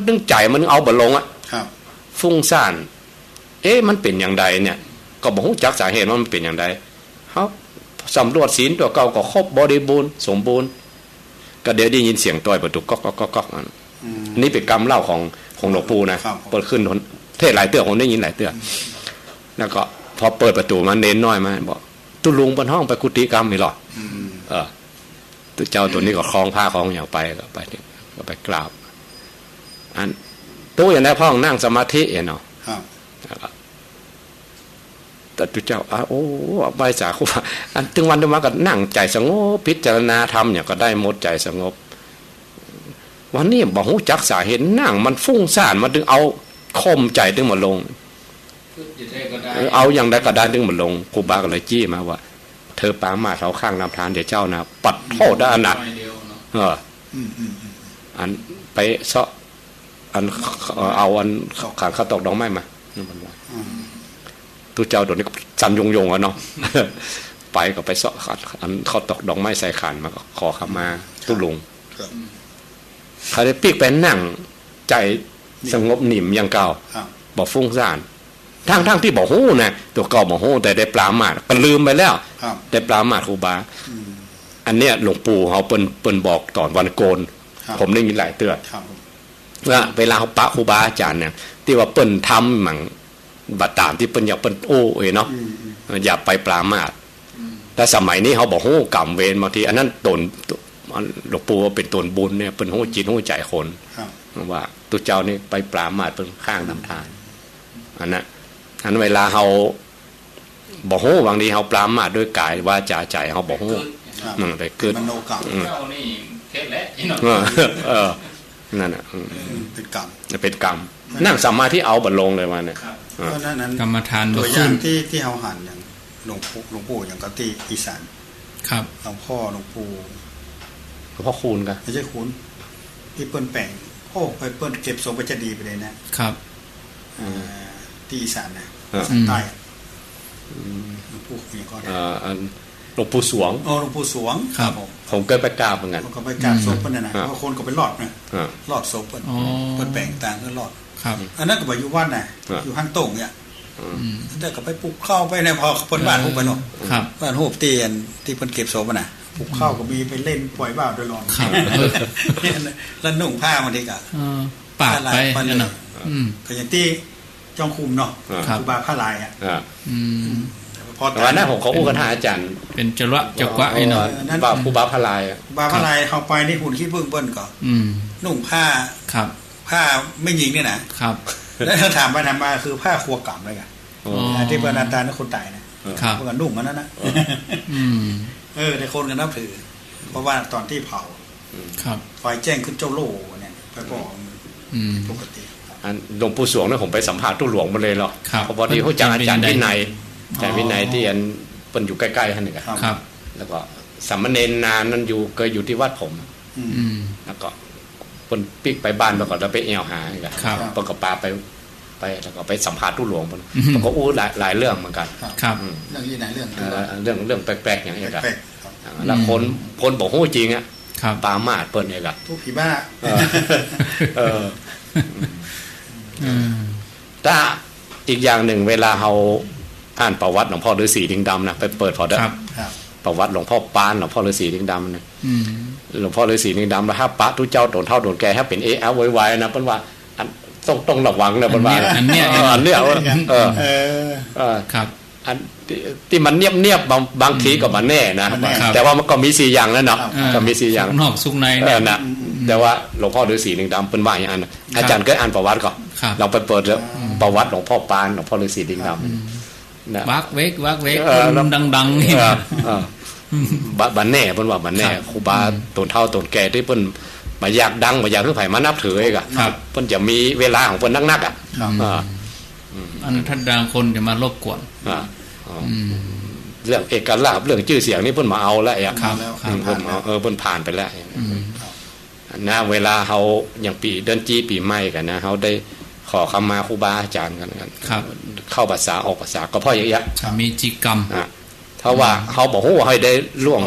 นึงใจมันเอาบ่ลงอ่ะฟุ้งซ่านมันเป็นอย่างใดเนี่ยก็บ่ฮู้จักสาเหตุว่ามันเป็นอย่างใดเฮาสำรวจศีลตัวเก่าก็ครบบริบูรณ์สมบูรณ์ก็เดี๋ยวได้ยินเสียงต่อยประตูก๊อกๆอันนี้เป็นกรรมเล่าของหลวงปู่นะเปิดขึ้นเทศหลายเตื้อผมได้ยินหลายเตื้อแล้วก็พอเปิดประตูมาเน้นน้อยมาบอกตุลุงบนห้องไปกุฏิกรรมนี่หรอตัวเจ้าตัวนี้ก็คล้องผ้าคล้องอย่างไปก็ไปกราบอันตู้อย่างนั้นพ่อนั่งสมาธิเนาะแต่ตัวเจ้าโอ้ใบสาคุอันถึงวันถึงวันก็นั่งใจสงบพิจารณาธรรมเนี่ยก็ได้หมดใจสงบวันนี้บอกหูจักสาเหตุนั่งมันฟุ้งซ่านมันถึงเอาคมใจถึงมาลงเอาอย่างใดก็ได้ถึงมาลงครูบาก็เลยจี้มาว่าเธอปามาเท้าข้างน้ำทานเดี๋ยวเจ้านะปัดโทษได้อันหนักอันไปเซาะอันเอาอันขางข้าวตอกดอกไม้มาตัวเจ้าตัวนี้จันยงอ่ะเนาะไปก็ไปเซาะอันข้าวตอกดอกไม้ใส่ขันมาก็ขอขมาตุลุงเขาได้ปีกไปนั่งใจสงบหนิ่มอย่างเก่าบอกฟุ้งซ่านทั้งที่บอกหู้นะตัวเก่าบอกหู้แต่ได้ปรามาสก็ลืมไปแล้วได้ปรามาสครูบาอันเนี้ยหลวงปู่เขาเปิ้นบอกตอนวันโกนผมได้ยินหลายเตือนว่าเวลาเขาปะครูบาอาจารย์เนี่ยที่ว่าเปิ้นทำหมั่งบัตรตามที่เปิ้นอยากเปิ้นเนาะอย่าไปปรามาสแต่สมัยนี้เขาบอกหู้กรรมเวรบางทีอันนั้นตนหลวงปู่เป็นตนบุญเนี่ยเป็นหู้จิตหู้ใจคนว่าตัวเจ้านี่ไปปรามาสเป็นข้างทำทานอันนั้นเวลาเขาบอกหู้บางทีเขาปรามาสด้วยกายวาจาใจเขาบอกหู้ไปเกิดเจ้านี่เทศแล้วนั่นน่ะเป็นกรรมนั่งสมาธิเอาบัดลงเลยวันเนี่ยกรรมฐานตัวอย่างที่เขาหันอย่างหลวงปู่อย่างกติอีสานครับหลวงพ่อหลวงปู่คูณกันไม่ใช่คูณที่เปิ้นแปลงไปเปิ้นเก็บศพไปจะดีไปเลยนะครับที่อีสานนะทางใต้หลวงปู่นี่ก็หลวงปู่สวงหลวงปู่สวงครับผมเคยไปกราบเหมือนกันก็ไปกราบศพเปิ้นนะเพราะคนก็ไปรอดนะรอดศพเปิ้นแปลงต่างก็รอดอันนั้นก็ไปอยู่วัดน่ะอยู่ห้างโต่งเนี่ยแต่ก็ไปปลูกข้าวไปในพอเปิ้นบ้านฮู้ไปเนาะบ้านฮู้ที่เปิ้นเก็บศพน่ะปลูกข้าวก็มีไปเล่นปล่อยบ้าโดยรอนแล้วนุ่งผ้ามาดีกะปากไปนั่นน่ะก็อย่างที่จองคุมเนาะครูบาผ้าลายพอตอนนั้นผมเขาอู้กันหาอาจารย์เป็นจักวะไอ้หน่อยบาครูบาผ้าลายบาผ้าลายเข้าไปนี่หุ่นขี้พึ่งเบิ้ลก่อนนุ่งผ้าผ้าไม่ยิงเนี่ยนะครับแล้วถ้าถามไปถามมาคือผ้าครัวกำเลยกันที่เปิ้นอาจารย์คนตายนะเพิ่นนุ่งกันนั่นนะแต่คนกันนับถือเพราะว่าตอนที่เผาไฟแจ้งขึ้นเจ้าโล่เนี่ยไปบอกปกติหลวงปู่สวงเนี่ยผมไปสัมภาษณ์ตู้หลวงมาเลยหรอกเพราะพอดีเขาจังอาจารย์วินัยแต่วินัยที่อันเปิ้นอยู่ใกล้ๆท่านนี่ครับแล้วก็สามเณรนานนั้นเคยอยู่ที่วัดผมแล้วก็เปิ้นปิ๊กไปบ้านแล้วก็เราไปแอวหาอีกอ่ะเปิ้นก็พาไปแล้วก็ไปสัมภาษณ์ตู้หลวงเปิ้นก็อู้หลายเรื่องเหมือนกันครับเรื่องที่ไหนเรื่องแปลกๆอย่างนี้ก็แล้วคนบอกฮู้จริงอ่ะปามาสเปิ้นนี่ก็ทุกผีบ้าถ้าอีกอย่างหนึ่งเวลาเฮาอ่านประวัติหลวงพ่อฤาษีลิงดำนะไปเปิดพอได้ประวัติหลวงพ่อปานหลวงพ่อฤาษีลิงดำนะหลวงพ่อฤาษีลิงดำแล้วถ้าปะทุเจ้าโดนเท่าโดนแก่ถ้าเป็นไวๆนะเปิ้นว่าต้องระวังนะเปิ้นว่าอันเนี้ยครับอันที่มันเนียบบางทีก็มาแน่นะแต่ว่ามันก็มี4อย่างแล้วเนาะก็มี4อย่างนอกสุกในนะแต่ว่าหลวงพ่อฤาษีลิงดำเปิ้นว่าอย่างนั้นอาจารย์เคยอ่านประวัติก็เราไปเปิดประวัติหลวงพ่อปานหลวงพ่อฤาษีลิงดำวักเวกดังๆนี่บันแน่เปิ้นว่าบันแน่ครูบาตนเฒ่าตนแก่ที่เปิ้นบ่อยากดังบ่อยากให้ไผมานับถืออีกอ่ะเปิ้นจะมีเวลาของเปิ้นนักๆอ่ะอันท่านดังคนจะมารบกวนเรื่องเอกลักษณ์เรื่องชื่อเสียงนี่เพิ่นมาเอาแล้วอ่ะเพิ่นผ่านไปแล้วนะเวลาเฮาอย่างปีเดือนจีปีใหม่กันนะเฮาได้ขอขมาครูบาอาจารย์กันเข้าภาษาออกภาษาก็เพราะอย่างเงี้ยมีจิกรรมถ้าว่าเฮาบอกว่าให้ได้ล่วง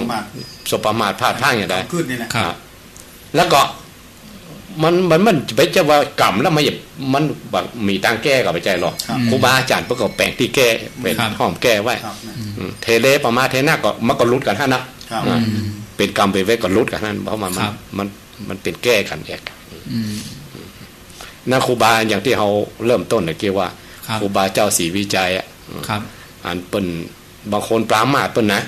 สบประมาทพลาดพลั้งอย่างใดแล้วก็ มันไปจะว่ากรรมแล้วมันแบบมีตังแก้กับไปใจหรอกครูบาอาจารย์ประกอบแปลงที่แก้เป็นห้อมแก้ไว้เทเลประมาเทน่าก็มันก็รุดกันท่านนะเป็นกรรมเป็นเวทก็รุดกันนั่นเพราะมันเป็นแก้กันแยกนั่นครูบาอย่างที่เขาเริ่มต้นเนี่ยเกี่ยวว่าครูบาเจ้าศรีวิจัยอันเป็นบางคนปรามาสเป็นนะ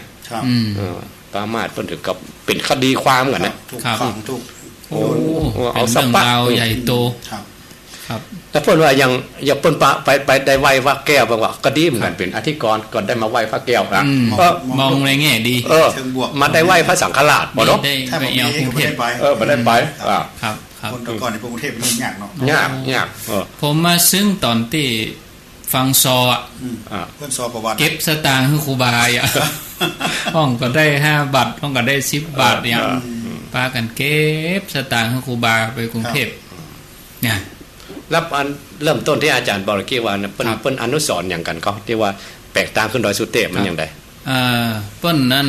ปรามาสเป็นถึงกับเป็นคดีความกันนะถูกโอ้เอาสัปปะใหญ่โตครับแต่เพิ่นว่ายังเพิ่นไปได้ไหว้พระแก้วบางว่าก็ดีเหมือนกันเป็นอธิกรก่อนได้มาไหว้พระแก้วนะมองในแง่ดีมาได้ไหว้พระสังฆราชบ่เนาะถ้าไปเอวกรุงเทพบ่ได้ไปครับคนก่อนในกรุงเทพมันยากเนาะยากผมมาซึ่งตอนที่ฟังซอเพิ่นซอประวัติเก็บสตางค์ให้ครูบาอ่ะห้องก็ได้5บาทห้องก็ได้10บาทเนี่ยพากันเก็บสตางค์ให้ครูบาไปกรุงเทพเนี่ยแล้วอันเริ่มต้นที่อาจารย์บอกเกี่ยวว่าเปิ้นอนุสรณ์อย่างกันเขาที่ว่าแตกต่างขึ้นดอยสุเทพมันอย่างไรเปิ้นนั้น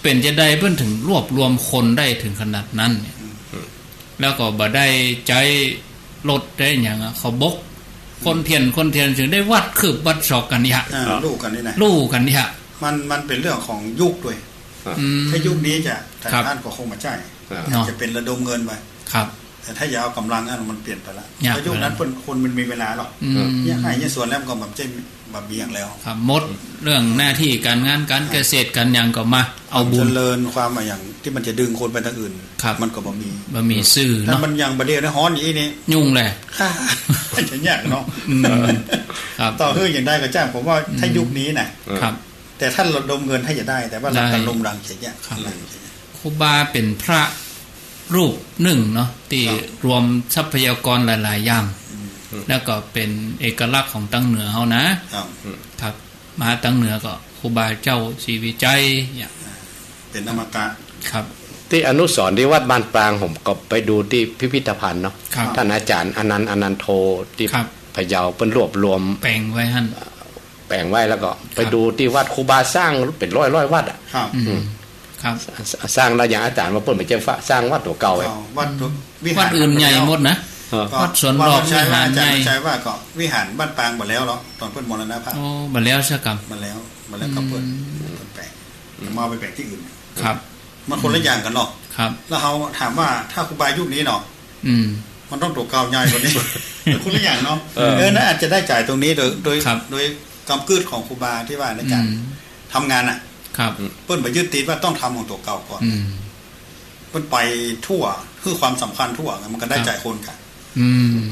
เป็นจะได้เปิ้นถึงรวบรวมคนได้ถึงขนาดนั้นแล้วก็บ่ได้ใจลดได้อย่างเขาบกคนเทียนถึงได้วัดคืบวัดศอกกันเนี่ยรู้กันนี่นะรู้กันเนี่ยมันเป็นเรื่องของยุคด้วยถ้ายุคนี้จะท่านก็คงมาใช่จะเป็นระดมเงินไปแต่ถ้าอย่าเอากำลังมันเปลี่ยนไปละเพราะยุคนั้นคนมันมีเวลาหรอกเนี่ยให้เนี่ยส่วนแล้วก็แบบเจ๊แบบเบี่ยงแล้วครับหมดเรื่องหน้าที่การงานการเกษตรกันอย่างก็มาเอาบุญเจริญความอย่างที่มันจะดึงคนไปทางอื่นมันก็บ่มีซื่อเนาะถ้ามันยังประเดี๋ยวฮ้อนอย่างนี้ยุ่งแหละจะยากเนาะต่ออย่างได้ก็จ้างผมว่าถ้ายุคนี้นะครับแต่ท่านระดมเงินให้จะได้แต่ว่าการลงรังเฉยๆครูบาเป็นพระรูปหนึ่งเนาะที่รวมทรัพยากรหลายๆอย่างแล้วก็เป็นเอกลักษณ์ของตั้งเหนือเฮานะครับมาตั้งเหนือก็ครูบาเจ้าศรีวิจัยเนี่ยเป็นนามกะครับที่อนุสรณ์ที่วัดบ้านปรางผมก็ไปดูที่พิพิธภัณฑ์เนาะท่านอาจารย์อนันโทที่พะเยาเปิ้นรวบรวมแปลงไว้หั่นแปลงไว้แล้วก็ไปดูที่วัดครูบาสร้างเป็นร้อยวัดอ่ะครับสร้างแล้วอย่างอาจารย์ว่าเปิ้นไปเจ้าสร้างวัดตัวเก่าไว้วัดอื่นใหญ่หมดนะวัดสวนหลอกวิหารใหญ่ใช่ว่าก็วิหารบ้านปางหมดแล้วเนาะตอนเพิ่นมรณภาพหมดแล้วใช่กรรมมาแล้วก็เพิ่นแปลงมาไปแปลงที่อื่นครับมันคนละอย่างกันเนาะครับแล้วเขาถามว่าถ้าครูบายุคนี้เนาะมันต้องตัวเก่าใหญ่กว่านี้คนละอย่างเนาะน่าอาจจะได้จ่ายตรงนี้โดยกำกืดของครูบาที่ว่าในการทำงานครับเปิ้นไปยึดติดว่าต้องทำของตัวเก่าก่อนเปิ้นไปทั่วคือความสำคัญทั่วมันก็ได้จ่ายคนกัน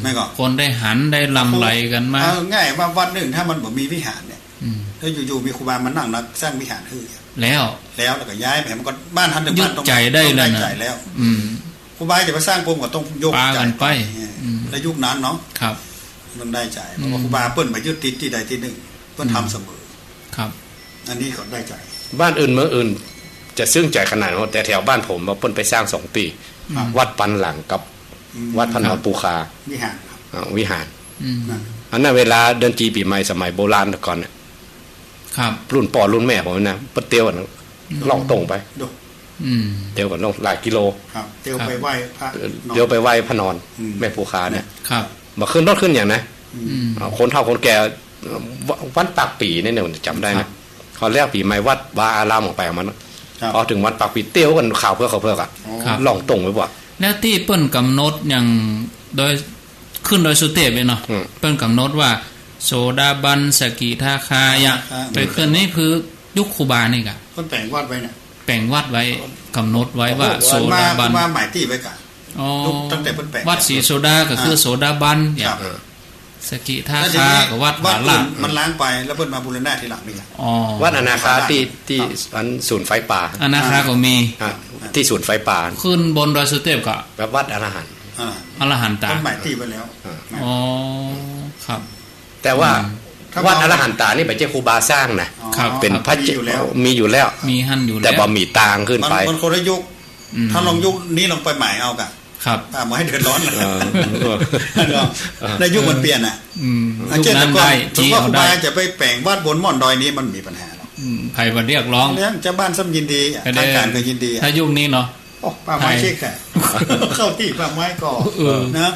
ไม่ก็คนได้หันได้ลำไหลกันมาง่ายว่าวัดหนึ่งถ้ามันบ่มีวิหารเนี่ยถ้าอยู่ๆมีครูบามานั่งนักสร้างวิหารคือแล้วก็ย้ายไปมันก็บ้านทันถึงบ้านต้องใจได้แล้วนะแล้วครูบาจะมาสร้างปุ๊บก็ต้องยกจ่ายไปแล้วยุคนั้นเนาะครับมันได้จ่ายเพราะว่าครูบาเปิ้นไปยึดติดที่ใดที่หนึ่งเปิ้นทำเสมอครับอันนี้ก็ได้จ่ายบ้านอื่นเมืองอื่นจะซึ้งใจขนาดแต่แถวบ้านผมมาเปิ้นไปสร้าง2 ปีวัดปันหลังกับวัดพนมปูคาวิหารอันนั้นเวลาเดินจีปีใหม่สมัยโบราณก่อนครับรุ่นพ่อรุ่นแม่ผมนะปะเตียวล่องตรงไปเตียวกันล่องหลายกิโลเตียวไปไหว้พระเตียวไปไหว้พระนอนแม่ปูคาเนี่ยมาขึ้นรถขึ้นอย่างนะคนเฒ่าคนแก่วันปากปีนี่เนี่ยจำได้นะเขาแรกปีใหม่วัดวาอารามออกไปมันพอถึงวันปากปีเตียวกันข่าวเพื่ออ่ะล่องตรงไปบ่แล้วที่เปิ้นกำหนดอย่างโดยขึ้นโดยสุเทพเลยเนาะเปิ้นกำหนดว่าโสดาบันสกิทาคายะไปขึ้นนี่คือยุคครูบานี่กะเปิ้นแปลงวัดไว้น่ะแปลงวัดไว้กำหนดไว้ว่าโสดาบันมาหมายที่ไว้กะตั้งแต่เปิ้นแปลงวัดศรีโสดาก็คือโสดาบันเนี่ยสกิทาคากับวัดผาลาดมันล้างไปแล้วเปิ้นมาบูรณะทีหลังนี่วัดอนาคาที่อันศูนย์ไฟป่าอนาคาก็มีที่ศูนย์ไฟป่าขึ้นบนดอยสุเทพก็แบบวัดอรหันต์ตาหมายที่ไปแล้วอ๋อครับแต่ว่าวัดอรหันตานี่เป็นเจ้าครูบาสร้างนะเป็นพระมีอยู่แล้วมีหั่นอยู่แล้วแต่บ่มีตางขึ้นไปมันคนละยุคถ้าลองยุคนี้ลองไปหมายเอากันครับมาให้เดือดร้อนในยุคมันเปลี่ยนยุคนั้นได้ที่ครูบาจะไปแปลงวัดบนม่อนดอยนี้มันมีปัญหาไผบ่เรียกร้องเนี่ยเจ้าบ้านซ้ำยินดีทางการก็ยินดีถ้ายุคนี้เนาะ โอ้ป่าไม้เช็คค่ะเข้าที่ป่าไม้ก่อนะ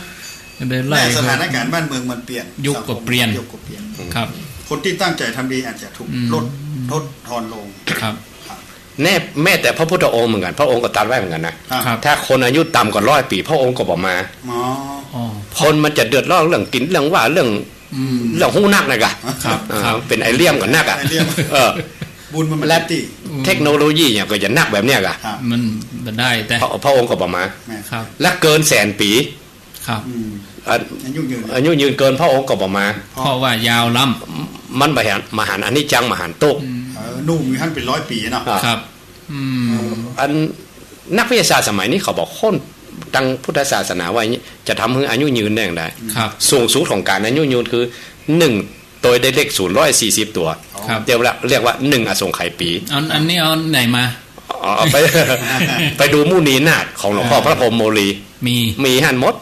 แม่สถานการณ์บ้านเมืองมันเปลี่ยนยุคก็เปลี่ยนครับคนที่ตั้งใจทำดีอาจจะถูกลดทอนลงครับแม่แต่พระพุทธองค์เหมือนกันพระองค์ก็ตรัสไว้เหมือนกันนะถ้าคนอายุต่ำกว่า100 ปีพระองค์ก็บอกมาคนมันจะเดือดร้อนเรื่องกินเรื่องว่าเรื่องหู้นักนะกะเป็นไอเลี่ยมกับนักอ่ะบุญมันและเทคโนโลยีเนี่ยก็จะนักแบบเนี้ยกะมันได้แต่พระองค์ก็บอกมาและเกิน100,000 ปีครับอายุยืนเกินพระองค์ก็บอกมาเพราะว่ายาวล้ำมันมหันต์อันนี้จังมหันต์ตุกนุ่มมีท่านเป็น100 ปีเนาะครับอันนักวิทยาศาสตร์สมัยนี้เขาบอกคนตั้งพุทธศาสนาว่าจะทำให้อายุยืนได้อย่างไรสูงสุดของการอายุยืนคือ1ตัวได้เลข040 ตัวเรียกว่า1อสงไขยปีอันนี้เอาไหนมาไปดูมุนีนาถของหลวงพ่อพระพรหมโมลีมีหันมด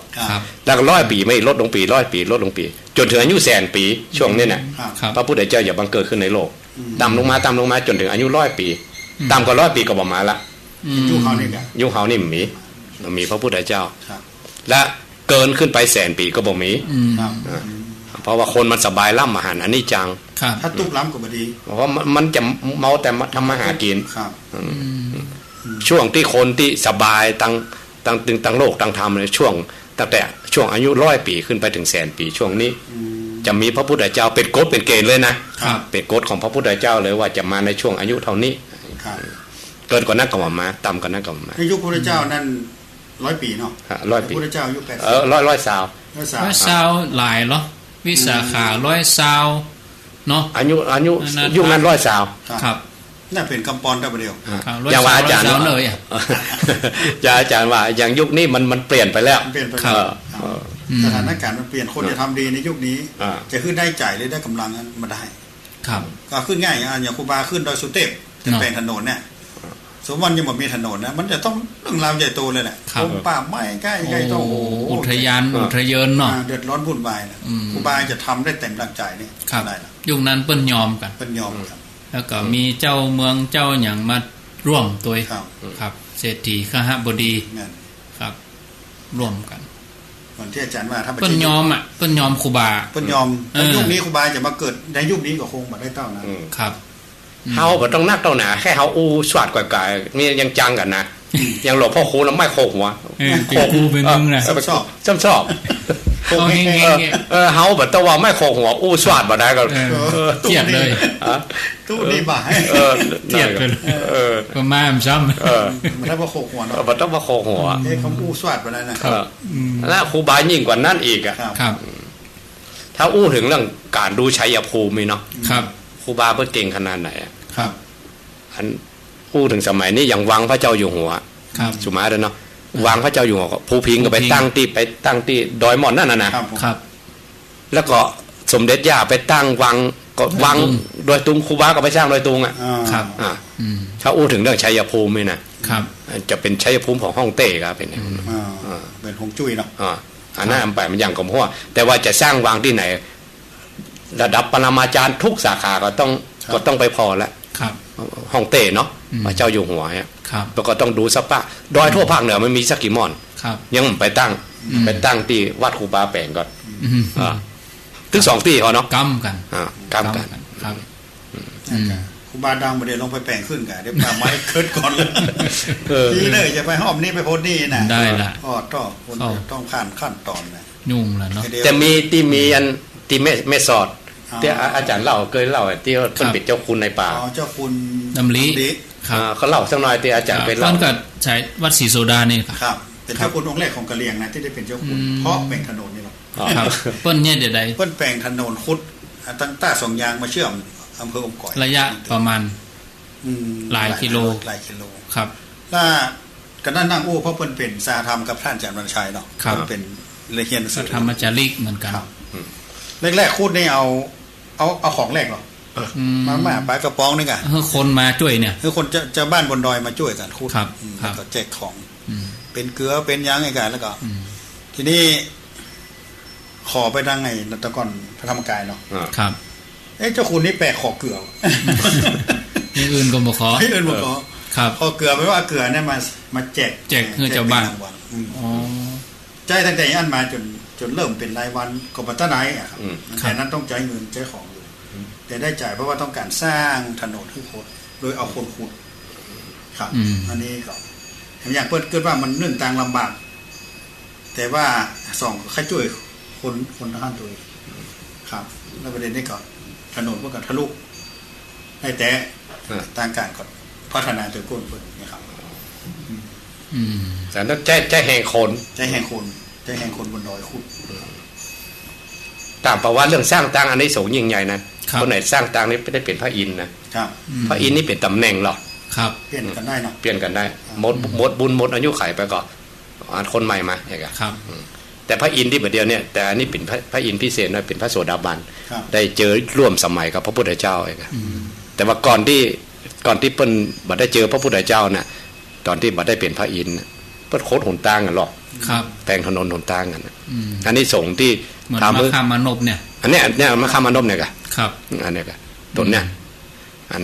แล้วก็100 ปีไม่ลดลงปี100 ปีลดลงปีจนถึงอายุ100,000 ปีช่วงนี้เนี่ยพระพุทธเจ้าอย่าบังเกิดขึ้นในโลกต่ำลงมาจนถึงอายุ100 ปีต่ำกว่า100 ปีก็ประมาณละยุคเขานี่กันยุคเขานี่มีพระพุทธเจ้าและเกินขึ้นไป100,000 ปีก็บ่มีเพราะว่าคนมันสบายล่ำอาหารอันนี้จังถ้าตุกล้ำก็บ่ดีเพราะมันจะเมาแต่ทำมาหากินช่วงที่คนที่สบายตั้งโลกตั้งธรรมเลยช่วงตั้งแต่ช่วงอายุ100 ปีขึ้นไปถึง100,000 ปีช่วงนี้จะมีพระพุทธเจ้าเป็นกฎเป็นเกณฑ์เลยนะเป็นกฎของพระพุทธเจ้าเลยว่าจะมาในช่วงอายุเท่านี้เกินกว่านั้นก็มาต่ำกว่านั้นก็มาในยุคพระพุทธเจ้านั้น100 ปีเนาะ100 ปีพระพุทธเจ้าอายุ100 สาวหลายเหรอวิสาขา100 สาวเนาะอายุยุคนั้น100 สาวครับน่าเป็นคำปอนได้ประเดี๋ยวอย่างว่าอาจารย์เลยอาจารย์ว่าอย่างยุคนี้มันเปลี่ยนไปแล้วสถานการณ์มันเปลี่ยนคนจะทำดีในยุคนี้จะขึ้นได้ใจหรือได้กำลังนั้นมาได้ครับก็ขึ้นง่ายอย่างครูบาขึ้นดอยสุเทพจะแปลงถนนเนี่ยสมมติยังมีถนนนะมันจะต้องเรื่องราวใหญ่โตเลยแหละป่าไม้ใกล้ๆต้องอุทยานเนาะเดือดร้อนวุ่นวายนะครูบาจะทำได้เต็มดังใจนี่ได้ละยุคนั้นเปิ้นยอมกันแล้วก็มีเจ้าเมืองเจ้าอย่างมาร่วมตัวครับเศรษฐีขหบดีครับร่วมกันก่อนที่อาจารย์ว่าถ้าเปิ้นยอมเปิ้นยอมครูบาเปิ้นยอมยุคนี้ครูบาจะมาเกิดในยุคนี้ก็คงมาได้เต้านะครับเฮาบ่ต้องนักเต้าหนาแค่เฮาอู้สวดก่อยๆนี่ยังจังกันนะยังหลวงพ่อครูแล้วไม่โคกหัวโคกูเป็นมึงนะชอบเฮาบ่ต้องว่าไม่โคกหัวอู้สวดบ่ได้ก็เกลียดเลยตู้นี่บ่ายเกลียดเลยก็มาซ้ำมันถ้าว่าโคกหัวเนาะบ่ต้องว่าโคกหัวคำอู้สวดบ่ได้นะแล้วครูบายิ่งกว่านั้นอีกอ่ะครับถ้าอู้ถึงเรื่องการดูชัยภูมิเนาะครับครูบาเพิ่นเก่งขนาดไหนครับอันพูดถึงสมัยนี้อย่างวังพระเจ้าอยู่หัวสุมาเด้อเนาะวังพระเจ้าอยู่หัวภูพิงก็ไปตั้งที่ดอยหม่อนนั่นน่ะนะครับแล้วก็สมเด็จย่าไปตั้งวังก็วังโดยตุงครูบาก็ไปสร้างโดยตุงอ่ะครับถ้าอู้ถึงเรื่องชัยภูมินี่นะครับจะเป็นชัยภูมิของฮ่องเต้ครับเป็นเป็นฮงจุ้ยเนาะอันนั้นอำไปมันอย่างกับหัวแต่ว่าจะสร้างวังที่ไหนระดับปรมาจารย์ทุกสาขาก็ต้องไปพอแล้วฮ่องเต้เนาะพระเจ้าอยู่หัวเนี่ยแล้วก็ต้องดูสปะดอยทั่วภาคเหนือมันมีสักกี่ม่อนยังไปตั้งที่วัดครูบาแปลงก่อนถึง2 ที่เขาเนาะกำกันครับครูบาดังประเดี๋ยวลงไปแปลงขึ้นกันเดี๋ยวป่าไม้เคิดก่อนเลยทีเลยจะไปห้อมนี่ไปโพสนี่นะได้ละต้องผ่านขั้นตอนนะยุ่งแล้วเนาะจะมีอันที่ไม่สอดที่อาจารย์เล่าเคยเล่าที่เพิ่นเป็นเจ้าคุณในป่าเจ้าคุณน้ำลิเขาเล่าสักหน่อยที่อาจารย์ไปเล่าตอนก็ใช้วัดศรีโซดานี่ครับเป็นเจ้าคุณองค์แรกของกะเหรี่ยงนะที่ได้เป็นเจ้าคุณเพราะแบ่งถนนนี่หรอครับเปิ้นเนี่ยเดี๋ยวใดเปิ้นแบ่งถนนคุดตั้งแต่2 ยางมาเชื่อมอำเภออมก๋อยระยะประมาณหลายกิโลครับถ้ากันนั่งอู้เพราะเปิ้นเป็นสาธรรมกับท่านอาจารย์วรรณชัยเนาะเป็นเลเฮียนธรรมจาริกเหมือนกันแรกๆคูดนี่เอาของแรกหรอมาปลากระป๋องนี่กันคนมาช่วยเนี่ยคือคนจะบ้านบนดอยมาช่วยกันคูดครับก็แจกของเป็นเกลือเป็นยางไงกันแล้วก็ทีนี้ขอไปดังไงตะกอนพระธรรมกายเนาะครับ เจ้าคุณนี่แปลกขอเกลืออย่างอื่นก็บ่ขออื่นบ่ขอ พอเกลือไม่ว่าเกลือเนี่ยมาแจกให้เจ้าบ้านใจตั้งแต่อันมาจนเริ่มเป็นรายวันก็บัตรไหนอะครับแต่นั้นต้องใจเงินใจของอยู่แต่ได้จ่ายเพราะว่าต้องการสร้างถนนให้คนโดยเอาคนขุดครับอันนี้ก็อย่างเปิดเกิดว่ามันเนื่องต่างลำบากแต่ว่าสองค่าช่วยคนทหารตัวครับแล้วประเด็นนี้ก็ถนนพวกกับทะลุให้แต่ต่างการก็พัฒนาตัวก้นเพิ่นนะครับแต่ต้องใจแห่งคนใจแห่งคนบนดอยขุดตามประวัติเรื่องสร้างตังอันนี้สงยิ่งใหญ่นะคนไหนสร้างตังนี่ไม่ได้เป็นพระอินทร์นะครับพระอินทร์นี่เป็นตำแหน่งหรอครับเปลี่ยนกันได้เนาะเปลี่ยนกันได้หมดบุญหมดอายุไขไปก็คนใหม่มาอย่างเงี้ยครับแต่พระอินทร์ที่ประเดียวเนี่ยแต่อันนี้เป็นพระอินทร์พิเศษนะเป็นพระโสดาบันได้เจอร่วมสมัยกับพระพุทธเจ้าเองแต่ว่าก่อนที่เปิ้ลบัดได้เจอพระพุทธเจ้าน่ะตอนที่บัดได้เป็นพระอินทร์เปิ้ลโคตรหนทางกันหรอกแปลงถนนหนทางกันอันนี้ส่งที่ทำมะขามมานพเนี่ยอันนี้มะขามมานพเนี่ยกันครับอันนี้กันต้นเนี่ยอัน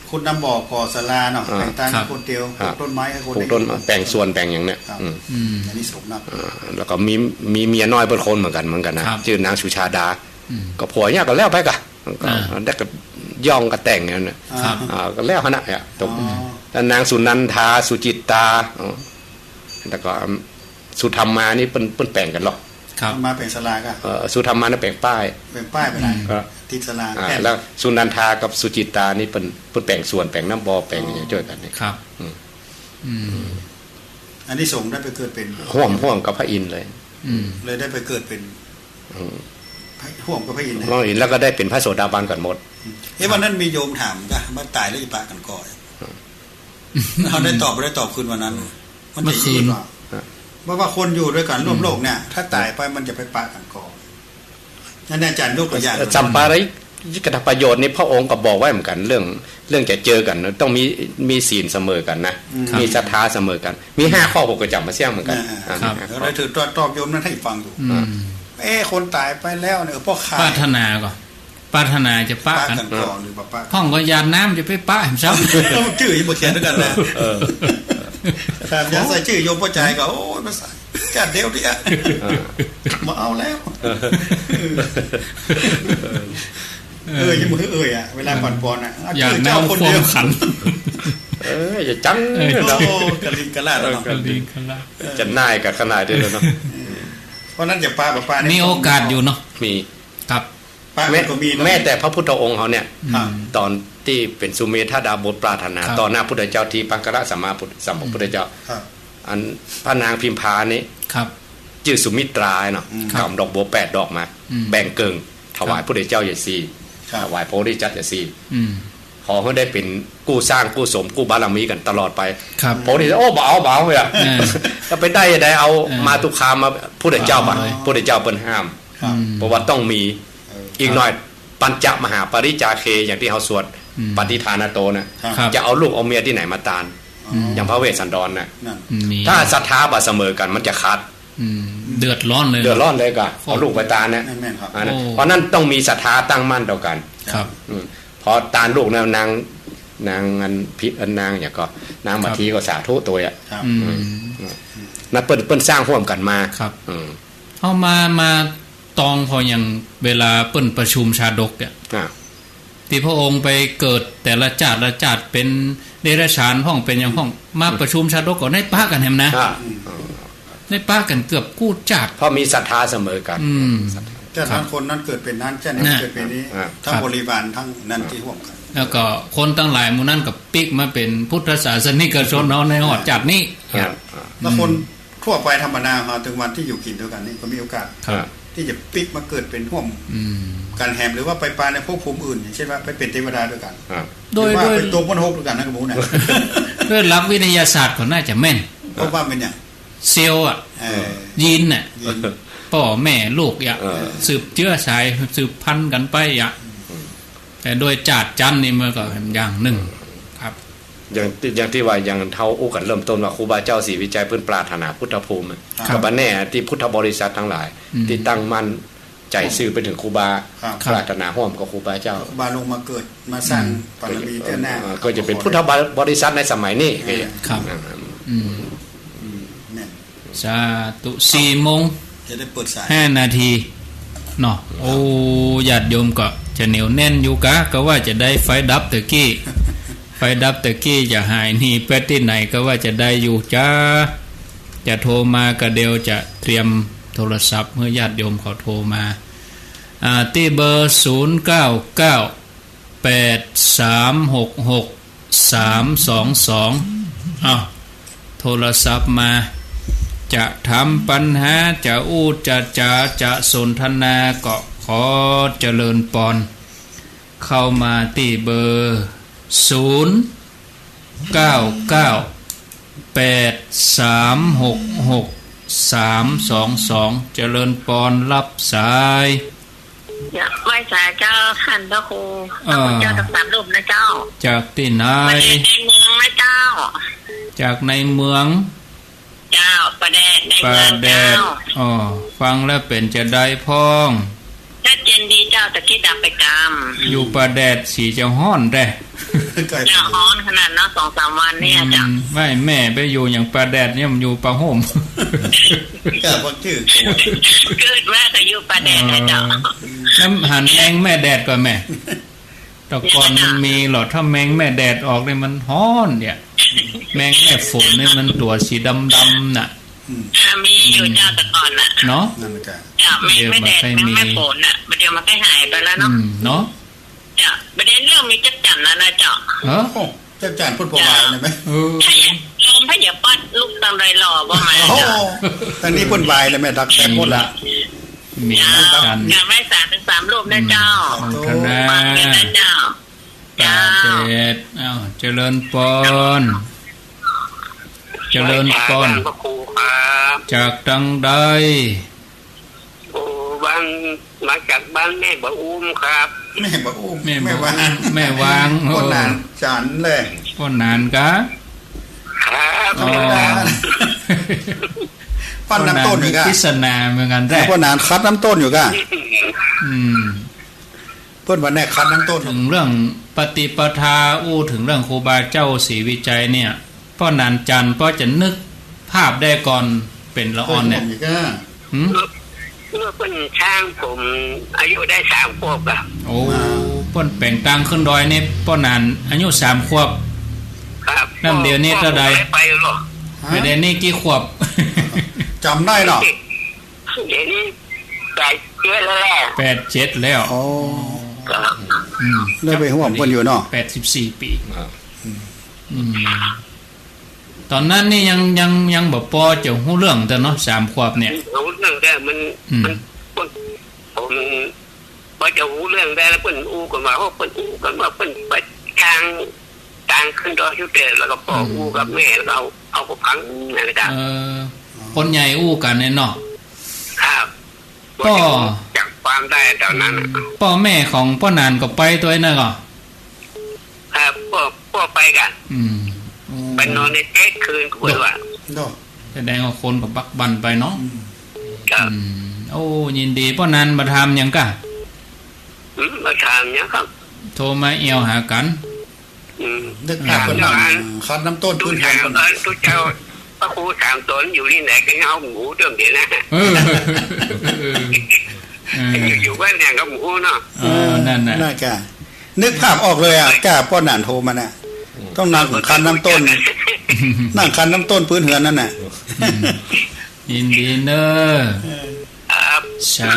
คุณน้ำบ่อก่อศาลาเนาะแปลงตาลคนเดียวปลูกต้นไม้ให้คนปลูกต้นแปลงส่วนแปลงอย่างเนี้ยอันนี้สมนักแล้วก็มีเมียน้อยเป็นคนเหมือนกันนะชื่อนางสุชาดาก็ผัวเนี่ยก็แล้วไปกันได้ก็ย่องก็แต่งเนี่ยก็แล้วขนาดเนี่ยตรงแล้วนางสุนันทาสุจิตตาแล้วก็สุธรรมานี่เป็นแปลงกันหรอกมาเป็นศาลาก็สุธรรมานี่แปลงป้ายไปไหนติดศาลาแล้วสุนันทากับสุจิตตานี่เป็นแปลงส่วนแปลงน้ำบ่อแปลงอย่างช่วยกันนี่ครับอันนี้ส่งได้ไปเกิดเป็นห่วงกับพระอินทร์เลยเลยได้ไปเกิดเป็นห่วงกับพระอินทร์แล้วก็ได้เป็นพระโสดาบันกันหมดวันนั้นมีโยมถามก็ว่าตายแล้วจะปะกันก่อนเขาได้ตอบคืนวันนั้นมันจะคืนว่าคนอยู่ด้วยกันร่วมโลกเนี่ยถ้าตายไปมันจะไปปะกันก่อนนั่นอาจารย์ยกตัวอย่างจำปาริกถประโยชน์นี่พระองค์ก็บอกไว้เหมือนกันเรื่องจะเจอกันต้องมีศีลเสมอกันนะมีศรัทธาเสมอกันมี5ข้อผมก็จำมาเสี่ยงเหมือนกันแล้วถือตอบโยมนั้นให้ฟังอยู่คนตายไปแล้วเนี่ยพ่อขาปรารถนาก่อนปรารถนาจะป้ากันก่อนหรือป้าห้องก็ยานน้ำจะไปป้าเห็นซ้ำต้องชื่ออีกบทเขียนด้วยกันนะครับยาใส่ชื่อโยมพ่อใจก็โอ้ยมาใส่จัดเดียวดิอ่ะมาเอาแล้วยังมืออ่ะเวลาปั่นปอนอ่ะอยากเจ้าคนเดียวขันจะจังกระลิงกระลาดแล้วกระลิงกระลาดจะน่ายกับขนาดด้วยเนาะเพราะนั้นจะป้ามีโอกาสอยู่เนาะมีครับแม้แต่พระพุทธองค์เขาเนี่ยตอนที่เป็นสุเมธาดาบทปรารถนาต่อหน้าพุทธเจ้าที่ปังกระสัมมาพุทธเจ้าอันพระนางพิมพานี่ชื่อสุมิตราเนาะกำดอกบัว8 ดอกมาแบ่งเกิงถวายพุทธเจ้าอย่างสี่ถวายโพธิจัตอย่างสี่ขอเขาได้เป็นกู้สร้างกู้สมกู้บารมีกันตลอดไปโพธิจัตโอ้เบาเลยอ่ะถ้าไปได้เอามาตุคามมาพุทธเจ้าป่ะพุทธเจ้าเปิ้นห้ามเพราะว่าต้องมีอีกหน่อยปัญจมหาปริจาเคอย่างที่เขาสวดปฏิทานโตนะจะเอาลูกเอาเมียที่ไหนมาตานอย่างพระเวสสันดรนะถ้าศรัทธาบาเสมอกันมันจะขาดเดือดร้อนเลยก็เอาลูกไปตานเนี่ยเพราะนั้นต้องมีศรัทธาตั้งมั่นต่อกันพอตานลูกนางอันพิษนางอย่างก็นางมาทีก็สาธุตัวอ่ะนับเปิ้ลสร้างร่วมกันมาเอามาตองพออย่างเวลาเปิ้นประชุมชาดกเนี่ยที่พระองค์ไปเกิดแต่ละจาติเป็นเดรัจฉานห้องเป็นอย่างห้องมาประชุมชาดกก็ได้ป้ากันแฮมนะได้ป้ากันเกือบกู้จาติเพราะมีศรัทธาเสมอกันเจ้าทั้งคนนั้นเกิดเป็นนั้นเจ้านี้เกิดเป็นนี้ทั้งบริวารทั้งนั้นที่ร่วมกันแล้วก็คนตั้งหลายหมู่นั้นกับปิกมาเป็นพุทธศาสนิกชนเนาะในหอดจัดนี้แล้วคนทั่วไปธรรมดาถึงวันที่อยู่กินด้วยกันนี่ก็มีโอกาสที่จะปิกมาเกิดเป็นร่วมการแหมหรือว่าไปปลาในภพภูมิอื่นอย่างเช่นว่าไปเป็นเทวดาด้วยกันโดยเป็นตัวมนุษย์ด้วยกันนะกระมูเนี่ยด้วยหลักวิทยาศาสตร์ก็น่าจะแม่นเพราะว่าเป็นอย่างเซลล์ยีนน่ะพ่อแม่ลูกสืบเชื้อสายสืบพันธุ์กันไปแต่โดยจาดจันนี่มันก็อย่างหนึ่งครับอย่างที่ว่าอย่างเท่าอู้กันเริ่มต้นว่าครูบาเจ้าศรีวิจัยเพิ่นปรารถนาพุทธภูมิกับแน่ที่พุทธบริษัททั้งหลายที่ตั้งมั่น ใจซื่อไปถึงครูบาปรารถนาร่วมกับครูบาเจ้าครูบาลงมาเกิดมาสร้างบารมีเจ้าหน้าก็จะเป็นพุทธบริษัทในสมัยนี้ครับสาธุ4 โมงจะได้เปิดสาย5 นาทีเนาะโอ้ญาติโยมก็จะเหนียวแน่นอยู่กะก็ว่าจะได้ไฟดับตะกี้ไฟดับตะกี้จะหายนี่ไปที่ไหนก็ว่าจะได้อยู่จ้าจะโทรมาก็เดียวจะเตรียมโทรศัพท์เมื่อญาติโยมเขาโทรมาที่เบอร์0998366322โทรศัพท์มาจะทำปัญหาจะอู้จะสนทนาก็ขอเจริญปอนเข้ามาที่เบอร์0998366322เจริญปอนรับสายอยากไหว้สายเจ้าขันพระครูเจ้าทั้ง3 รูปนะเจ้าจากที่ไหนในเมืองนะเจ้าจากในเมืองเจ้าประแดดในเมืองเจ้าฟังแล้วเป็นจะได้พ้องชัดเจนดีเจ้าตะกี้ดับไปกรรมอยู่ประแดดสีจะฮ้อนได้จะฮ้อนขนาดนั้น 2-3 วันเนี่ยจ้ะไม่แม่ไปอยู่อย่างประแดดเนี่ยมันอยู่ประห่มก็บ่ชื่อเกิดแม่ก็อยู่ประแดดนะเจ้าน้ำหันแมงแม่แดดก่อนแม่แต่ก่อนมันมีหรอถ้าแมงแม่แดดออกเนี่ยมันฮ้อนเนี่ยแมงแม่ฝนเนี่ยมันตัวสีดำน่ะมีอยู่เจ้าแต่ก่อนน่ะเนาะจ้ะไม่แดดแม่ฝนน่ะเดี๋ยวมันก็หายไปแล้วเนาะเนาะจ้ะประเด็นเรื่องมีจักจั่นแล้วนะเจ้าจักจั่นพุ่นบ่มาเลยมั้ยลมพะอย่าปัดลูกตังไรหล่อบ่มาเจ้าตอนนี้พุ่นวายเลยแม่ดักแต่หมดละมีจันอย่าไม่สาถึง3 รูปนะเจ้าคณะเจ้าเจริญปอนเจริญปอนจากตังใดบ้านมาจากบ้านแม่บ่อุ้มครับแม่บ่อุ้มแม่วางคนนานจันเลยคนนานกะครับปั้นน้ำต้นอยู่กะพิศนาเหมือนกันแท้คนนานคัดน้ำต้นอยู่กะเพิ่นว่าแน่คัดน้ำต้นถึงเรื่องปฏิปทาอู้ถึงเรื่องครูบาเจ้าศรีวิจัยเนี่ยพ่อนานจันพ่อจะนึกภาพได้ก่อนเป็นละอ่อนเนี่ยเมื่อเป็นช่างผมอายุได้3 ขวบอ่ะโอ้ป้นแปลงตังขึ้นดอยนี่ป้อนานอายุ3 ขวบครับน้ำเดียวนี่เท่าใดไปหรอเดี๋ยวนี้กี่ขวบจำได้เนาะเดี๋ยวนี้8-7แล้วแหละ8-7แล้วโอ้เลยไปห่วงเพิ่นอยู่เนาะ84 ปีตอนนั้นนี่ยังบ่พอจะฮู้เรื่องแต่เนาะ3 ขวบเนี่ยฮู้เรื่องได้มันผมบ่จะฮู้เรื่องได้แล้วเพิ่นอู้กันมาเพิ่นอู้กันว่าเพิ่นไปทางขึ้นดอยอยู่แต่แล้วก็พ่ออู้กับแม่เราเอาไปพังนั่นแหละครับคนใหญ่อู้กันเนี่ยเนาะครับก็จับความได้ตอนนั้นพ่อแม่ของพ่อนานก็ไปตัวนั่นก็ครับพ่อไปกันไปนอนในเต็นท์คืนกูว่าแสดงว่าคนก็บักบันไปเนาะโอ้ยินดีพ่อนานมาทำยังกะมาทำยังครับโทรมาเอวหากันนึกภาพคนนั้นคัดน้ำต้นพื้นแห่งทุกเจ้าพระครู3 ตนอยู่ที่ไหนก็เอาหมูเรื่องเดียวนะอยู่บ้านแห่งกับหมูเนาะนั่นน่ะน่าแกนึกภาพออกเลยอ่ะแกพ่อนานโทรมาน่ะต้องนั่งคันน้ำต้นนั่งคันน้ำต้นพื้นเหือนนั่นน่ะยินดีเนอะสา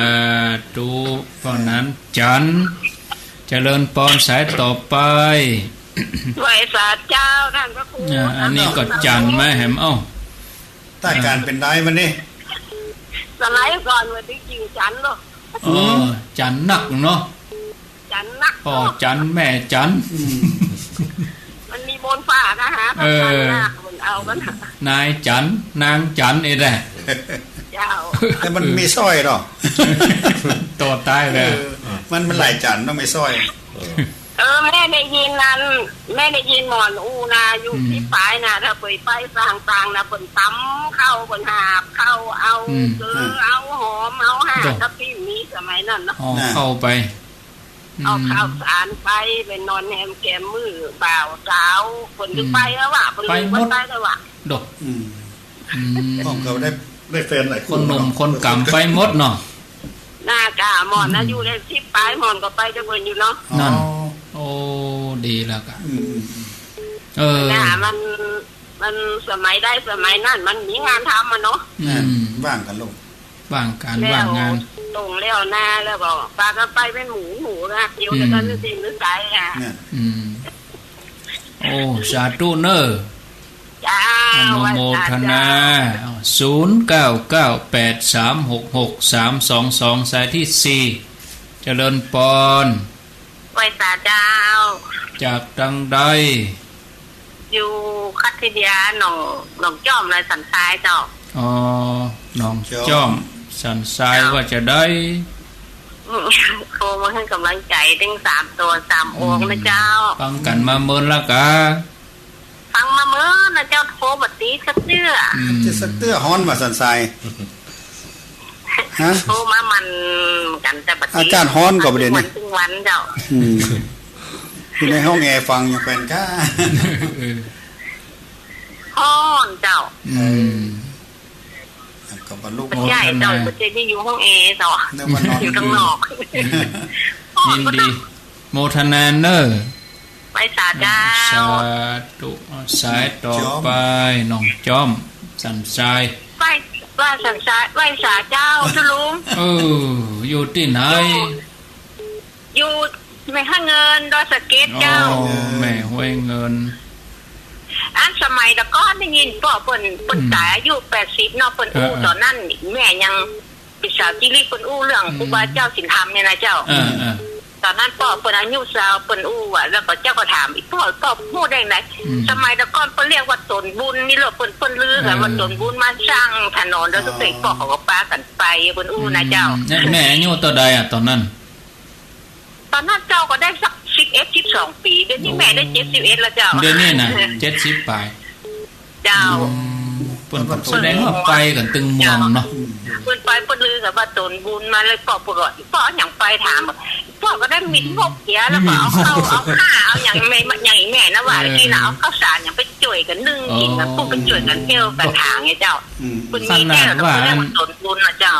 ธุเพราะนั้นจันเจริญปอนสายต่อไปไหว้สาเจ้าท่านพระครูอันนี้ก็จันไหมแหมใต้การเป็นได้มันนี่สไลด์ก่อนวันที่จริงจันเนาะจันหนักเนาะจันนักพ่อจันแม่จันมันมีบนฟ้านะฮะมันเอากันนายจันนางจันไอ้แหละเจ้าแต่มันมีสร้อยหรอตัวตายเลยมันหลายจันต้องไม่สร้อยแม่ได้ยินนั้นแม่ได้ยินหมอนอูนาอยู่ที่ปลายนะถ้าไปสร้างต่างนะผลซ้ำเข้าผลหาบเข้าเอาเอาหอมเอาห่ากับพี่นี้สมัย มัยนั้นเนาะเข้าไปเอาข้าวสารไปนอนแฮมแกมมือบ่าวสาวคนที่ไปแล้วว่ะไปหมดแล้วว่ะดกของเขาได้แฟนหลายคนหนุ่มคนกำไปหมดเนาะหน้ากาหมอนนะอยู่ได้10ปลายหมอนก็ไปจะเบิ่นอยู่เนาะนั่นโอ้ดีแล้วก็น่ะมันสมัยได้สมัยนั้นมันมีงานทำอ่ะเนาะว่างกันลูกว่างการว่างงานตรงแล้วหน้าแล้วก็ปลาก็ไปเป็นหมูนะเดี๋ยวจะกันนึกสิ่งนึกใจอ่ะโอ้สาธุเนอจ้าอนุโมทนา0998366322สายที่4เจริญปอนไว้ตาเจ้าจากดังใดอยู่คัทเดียหนองจ้อมเลยสันทรายเจ้าอ๋อหนองจ้อมสันทรายว่าจะได้โทรมาให้กำลังใจตั้ง3ตัว3องค์นะเจ้าฟังกันมาเมินละกะฟังมาเมินนะเจ้าโทรบัดนี้สักเตื้อจะสักเตื้อฮ้อนมาสันทรายฮะโทรมามันกันแต่บัดนี้อาจารย์ฮ้อนก็บ่ได้นี่วันเจ้าอยู่ในห้องแอร์ฟังยังเป็นก้าฮ้อนเจ้ากับบรรลุใหญ่เจ้าจะอยู่ห้องแอร์เจ้าอยู่ข้างนอกยินดีโมทนาเนอร์ไปสาเจ้าสาธุสายต่อไปน้องจ้อมสันทรายไปว่าสันทรายไปสาเจ้าจะลุงอยู่ที่ไหนอยู่แม่ห้าเงินดอยสะเก็ดเจ้าแม่ห้วยเงินอันสมัยตะก้อนได้ยินพ่อเปิ้นตายอายุ80เนาะเปิ้นอู้ตอนนั้นแม่ยังเป็นสาวจิริเปิ้นอู้เรื่องครูบาเจ้าศีลธรรมเนี่ยนะเจ้าตอนนั้นพ่อเปิ้นอายุสาวเปิ้นอู้อ่ะแล้วก็เจ้าก็ถามอีกพ่อพูดได้ไหนสมัยตะก้อนเปิ้นเรียกว่าตนบุญนี่เหรอเปิ้นลือกันว่าตนบุญมาสร้างถนนแล้วทุกสิ่งพ่อเขาก็ปากันไปเปิ้นอู้นะเจ้าแม่อายุเท่าใดอ่ะตอนนั้นเจ้าก็ได้สัก11 12ปีเดี๋ยวนี้แม่ได้71แล้วเจ้าเดี๋ยวนี้นะ70ปลายเจ้าเปิ้นแสดงว่าไปกันตึงเมืองเนาะเปิ้นไปเปิ้นลือกับว่าตนบุญมาเลยพ่อปกติพ่อหยังไปถามพ่อก็ได้มิดพกเสียแล้วก็เอาข้าวเอาหยังแม่อย่างแม่นะว่าที่น่ะเอาข้าวสารหยังไปจ่วยกันนึ่งกินกันพวกไปจ่วยกันเที่ยวกันทางไงเจ้าเปิ้นมีแค่ว่าตนบุญน่ะเจ้า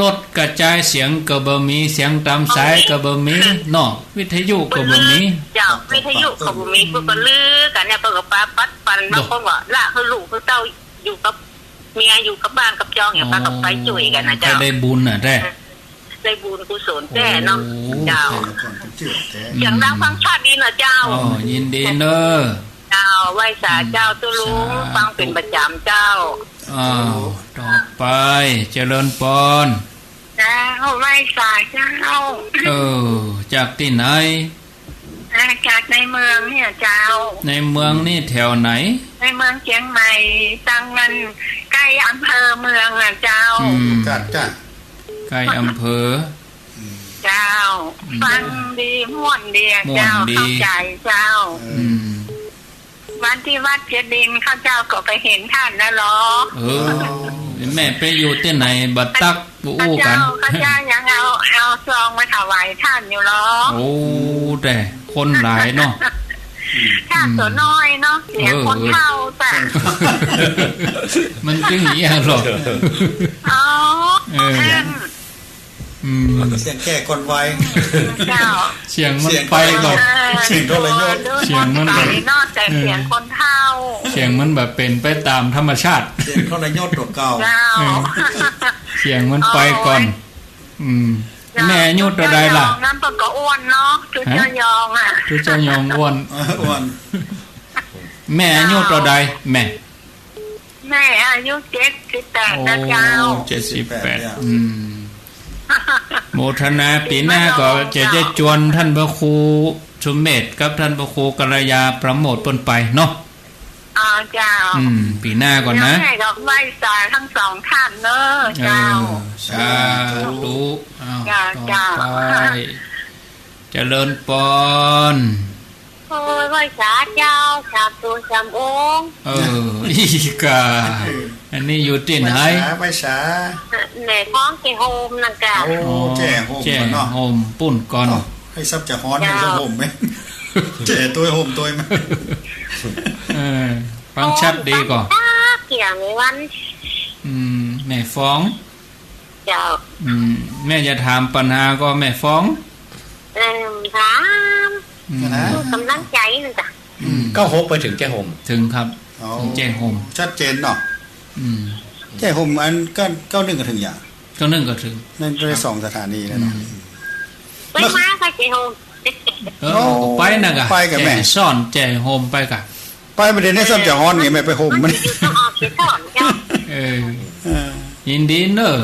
รถกระจายเสียงก็บ่มีเสียงตามสายก็บ่มีเนาะวิทยุก็บ่มีเจ้าวิทยุก็บ่มีเพิ่นก็ลือกันเนี่ยเพิ่นก็ปาปัดปันบางคนว่าละคือลูกคือเต้าอยู่กับเมียอยู่กับบ้านกับจองอย่างปากับไปช่วยกันนะเจ้าได้บุญน่ะได้บุญกุศลแท้เนาะเจ้าอย่างดังฟังชาติดีน่ะเจ้ายินดีเด้อเจ้าไหว้สาเจ้าตุลุงฟังเป็นประจำเจ้าต่อไปเจริญปอนเจ้าไหว้สาเจ้าจากที่ไหนจากในเมืองเนี่ยเจ้าในเมืองนี่แถวไหนในเมืองเชียงใหม่ตังมันใกล้อำเภอเมืองอ่ะเจ้าจ้ะใกล้อำเภอเจ้าฟังดีม่วนดีเจ้าเข้าใจเจ้าวันที่วัดเจดินข้าเจ้าก็ไปเห็นท่านแล้วหรอแม่ไปอยู่ที่ไหนบัดตักปู้กันข้าเจ้ายังเอาซองมาถวายท่านอยู่หรอโอ้แต่คนหลายเนาะท่านตัวน้อยเนาะเสียงคนเฒ่าแต่มันจึงอย่างหรอกเสียงแก่คนไวเสียงมันไปก่อนเสียงโทรโยนเสียงมันนอกแต่เสียงคนเฒ่าเสียงมันแบบเป็นไปตามธรรมชาติเสียงโทรโยนตัวเก่าเสียงมันไปก่อนแม่อายุเท่าใดล่ะน้ำปก็อ้วนเนาะจุเจ้ายองอ่ะจุเจ้ายองอ้วนแม่อายุเท่าใดแม่อายุ78นะเจ้า78โมทนาปีหน้าก็จะจวนท่านพระครูชุมเมธกับท่านพระครูกัลยาประโมทปนไปเนาะเจ้าปีหน้าก่อนนะให้ดอกไม้สาทั้ง2ท่านเนอะเจ้าสาธุต่อไปเจริญปอน โอ้ยไหว้สาเจ้าสามตัวสามองค์อีกาอันนี้อยู่ที่ไหนไหว้สาในท้องเจโฮมนั่นกะโอ้แจ่โฮมเนาะโฮมปุ่นก่อนให้ซับจะฮ้อนให้ซับโฮมไหมแจ่ตัวโฮมตัวไหมฟังชัดดีก่อนเกี่ยงวันแม่ฟ้องเจ้าแม่จะถามปัญหาก็แม่ฟ้องถามกำลังใจนึงจ้ะก็โฮมไปถึงแจ้โฮมถึงครับถึงแจ้โฮมชัดเจนเนาะแจ้โฮมอันก็91ก็ถึงอย่าง91ก็ถึงนั่นได้2สถานีแล้วเนาะไปมาไปแจ้โฮมไปนะกะไปกับแม่ซ่อนแจ้โฮมไปกะไปประเด็นให้ซ่อนจะฮ้อนไงแม่ไปโฮมมันต้องออกเสียก่อนจ้ะยินดีเนอะ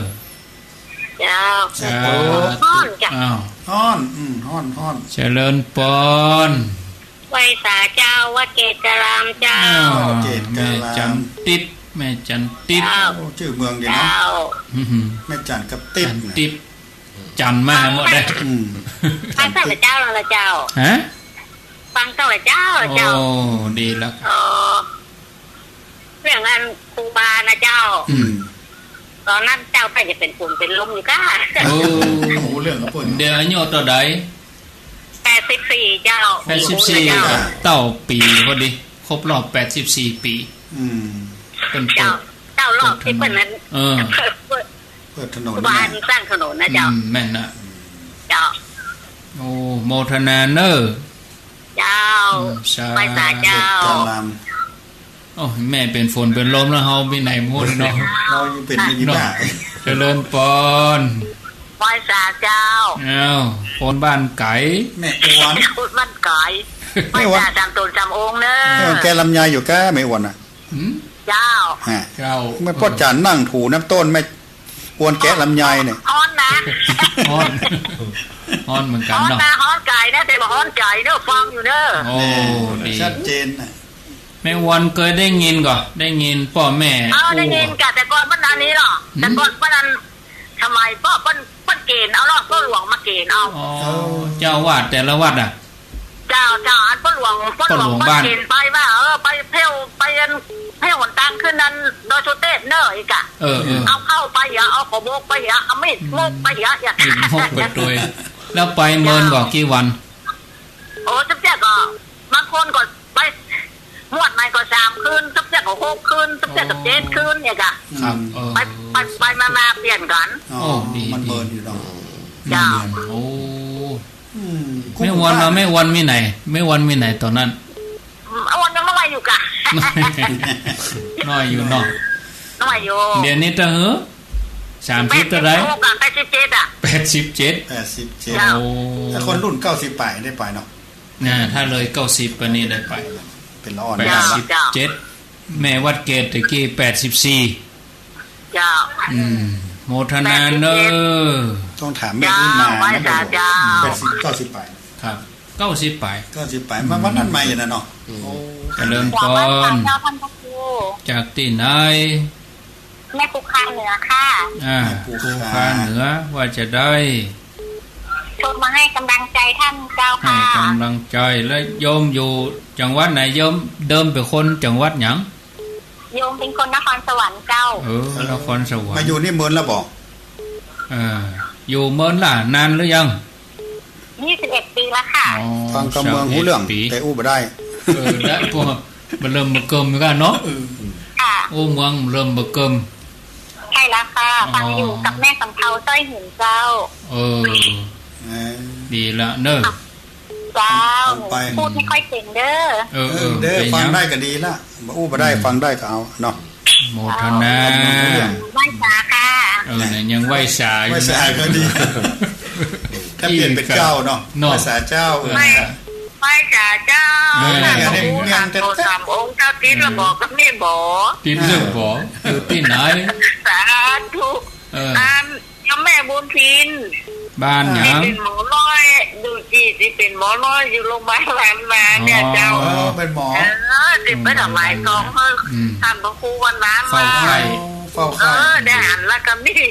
เจ้าฮ้อนจ้ะฮ้อนเจริญปอนไหว้สาเจ้าวัดเกตกรามเจ้าแม่จันติดแม่จันติดชื่อเมืองเดียวนะแม่จันกับติดติดจันมาหมดได้ฟังตั้งแต่เจ้าแล้วเจ้าฮะฟังตั้งแต่เจ้าเจ้าโอ้ดีแล้วเรื่องงานครูบานะเจ้าตอนนั้นเจ้าไปจะเป็นปุ่มเป็นลมอยู่ก้าโอ้เรื่องกับปุ่นเดี๋ยวอายุต่อใด84เจ้า84เต้าปีพอดีครบรอบ84ปีเป็นเจ้ารอบที่เพิ่นนั้นเปิดถนนบ้านสร้างถนนนะเจ้าแม่นน่ะเจ้าโอ้โมทนาเนอร์เจ้าไปสาเจ้าโอ้แม่เป็นฝนเป็นลมแล้วเฮามีไหนมุ่นเนาะเราอยู่เป็นมีบ้าเจริญปอนไปสาเจ้าคนบ้านไก่แม่อ้วนคนบ้านไก่ไปสาจำตนจำองค์เนอะแกลำไยอยู่แกไม่อ้วนอ่ะเจ้าไม่พ่อจันนั่งถูน้ำต้นไม่อ้วนแกลำไยเนี่ยฮ้อนนะฮ้อนเหมือนกันเนาะฮ้อนไก่นะแต่บอกฮ้อนไก่เนอะฟังอยู่เนอะโอ้ดีชัดเจนน่ะแม่วันเคยได้ยินก่อนได้ยินพ่อแม่ได้ยินแต่ก่อนบ้านนั้นนี้หรอแต่ก่อนบ้านนั้นทำไมป้อนเกณฑ์เอาหรอป้อหลวงมาเกณฑ์เอาเจ้าวาดแต่ละวัดอ่ะเจ้าอันป้อหลวงป้อนเกณฑ์ไปว่าไปเพ่วไปให้หนตังขึ้นนั้นโดยโชเต้เนอร์อีกอะเอาเข้าไปอย่าเอาขบกไปอย่าเอามีดโมกไปอย่าโมกไปด้วยแล้วไปเมินก่อนกี่วันโอ้จับแจ๊กก็บางคนก็ไปมวดใหม่ก็3คืนจับแจ๊กก็6คืนจับแจ๊กก็7คืนเนี่ยกะไปมาเปลี่ยนกันโอ้ดีมันเมินอยู่เนาะจ้าโอ้ไม่วันเนาะไม่วันมีไหนไม่วันมีไหนตอนนั้นวันยังน้อยอยู่กะน้อยอยู่เนาะน้อยอยู่เดี๋ยวนี้จะเหรอ30เท่าไหร่87อ่ะ87โอ้ถ้าคนรุ่น90ไปได้ไปเนาะถ้าเลย90ปานนี้ได้ไปเป็นละอ่อน87แม่วัดเกตตะกี้84จ้าโมทนาเนอต้องถามแม่รุ่นมา80 90ไปครับ90ไปมาวันนั้นใหม่อย่างนั้นเนาะเจริญพรจากที่ไหนแม่ภูคาเหนือค่ะภูคาเหนือว่าจะได้โทรมาให้กำลังใจท่านเจ้าค่ะให้กำลังใจแล้วโยมอยู่จังหวัดไหนโยมเดิมเป็นคนจังหวัดหยังโยมเป็นคนนครสวรรค์เจ้านครสวรรค์มาอยู่นี่เมินแล้วบอกอยู่เมินล่ะนานหรือยัง21 ปีแล้วค่ะฟังกับเมืองหูเรื่องแต่อู้บ่ได้แล้วพวกมันเริ่มมาเกิมกันเนาะโอ้เมืองเริ่มมาเกิมใช่แล้วค่ะฟังอยู่กับแม่สำเภาต้อยหินเจ้าดีละเนอะเจ้าพูดไม่ค่อยเก่งเด้อฟังได้ก็ดีละอู้บ่ได้ฟังได้ก็เอาเนาะโมทนาไหว้สาค่ะเนี่ยยังไหว้สาไหว้สาก็ดีถ้าเปลี่ยนเป็นเจ้าเนาะไหว้สาเจ้าไหว้สาเจ้าโตสามองค์เจ้าติดระบอกกับแม่บ่ติดระบอกอยู่ที่ไหนสาธุยังแม่บุญพินบ้านหยังเป็นหมอน้อยดูจีที่เป็นหมอน้อยอยู่โรงพยาบาลแหลมมาเนี่ยเจ้าเป็นหมอติดไปทำไมกองเพิ่งทำกับครูวันนั้นมาเฝ้าไข่ได้หันแล้วก็นี่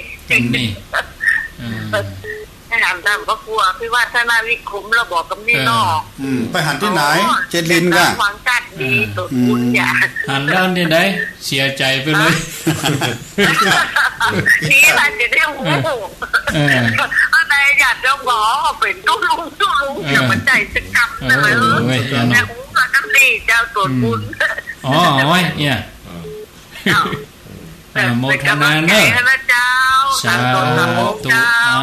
หันทำก็กลัวพี่ว่าถ้านาวิคุมเราบอกกับนี่นอกไปหันที่ไหนเจรินก็ฟังกัดดีตัวคุณอย่าหันด้านที่ไหนเสียใจไปเลยนี่แหละจะได้หูอะไรอยากจะบอกเป็นตู้ลุงอย่ามันใจจะกลับเลยแต่หูก็ดีเจ้าตัวคุณอ๋อเนี่ยโมทนาเนอะสาธุ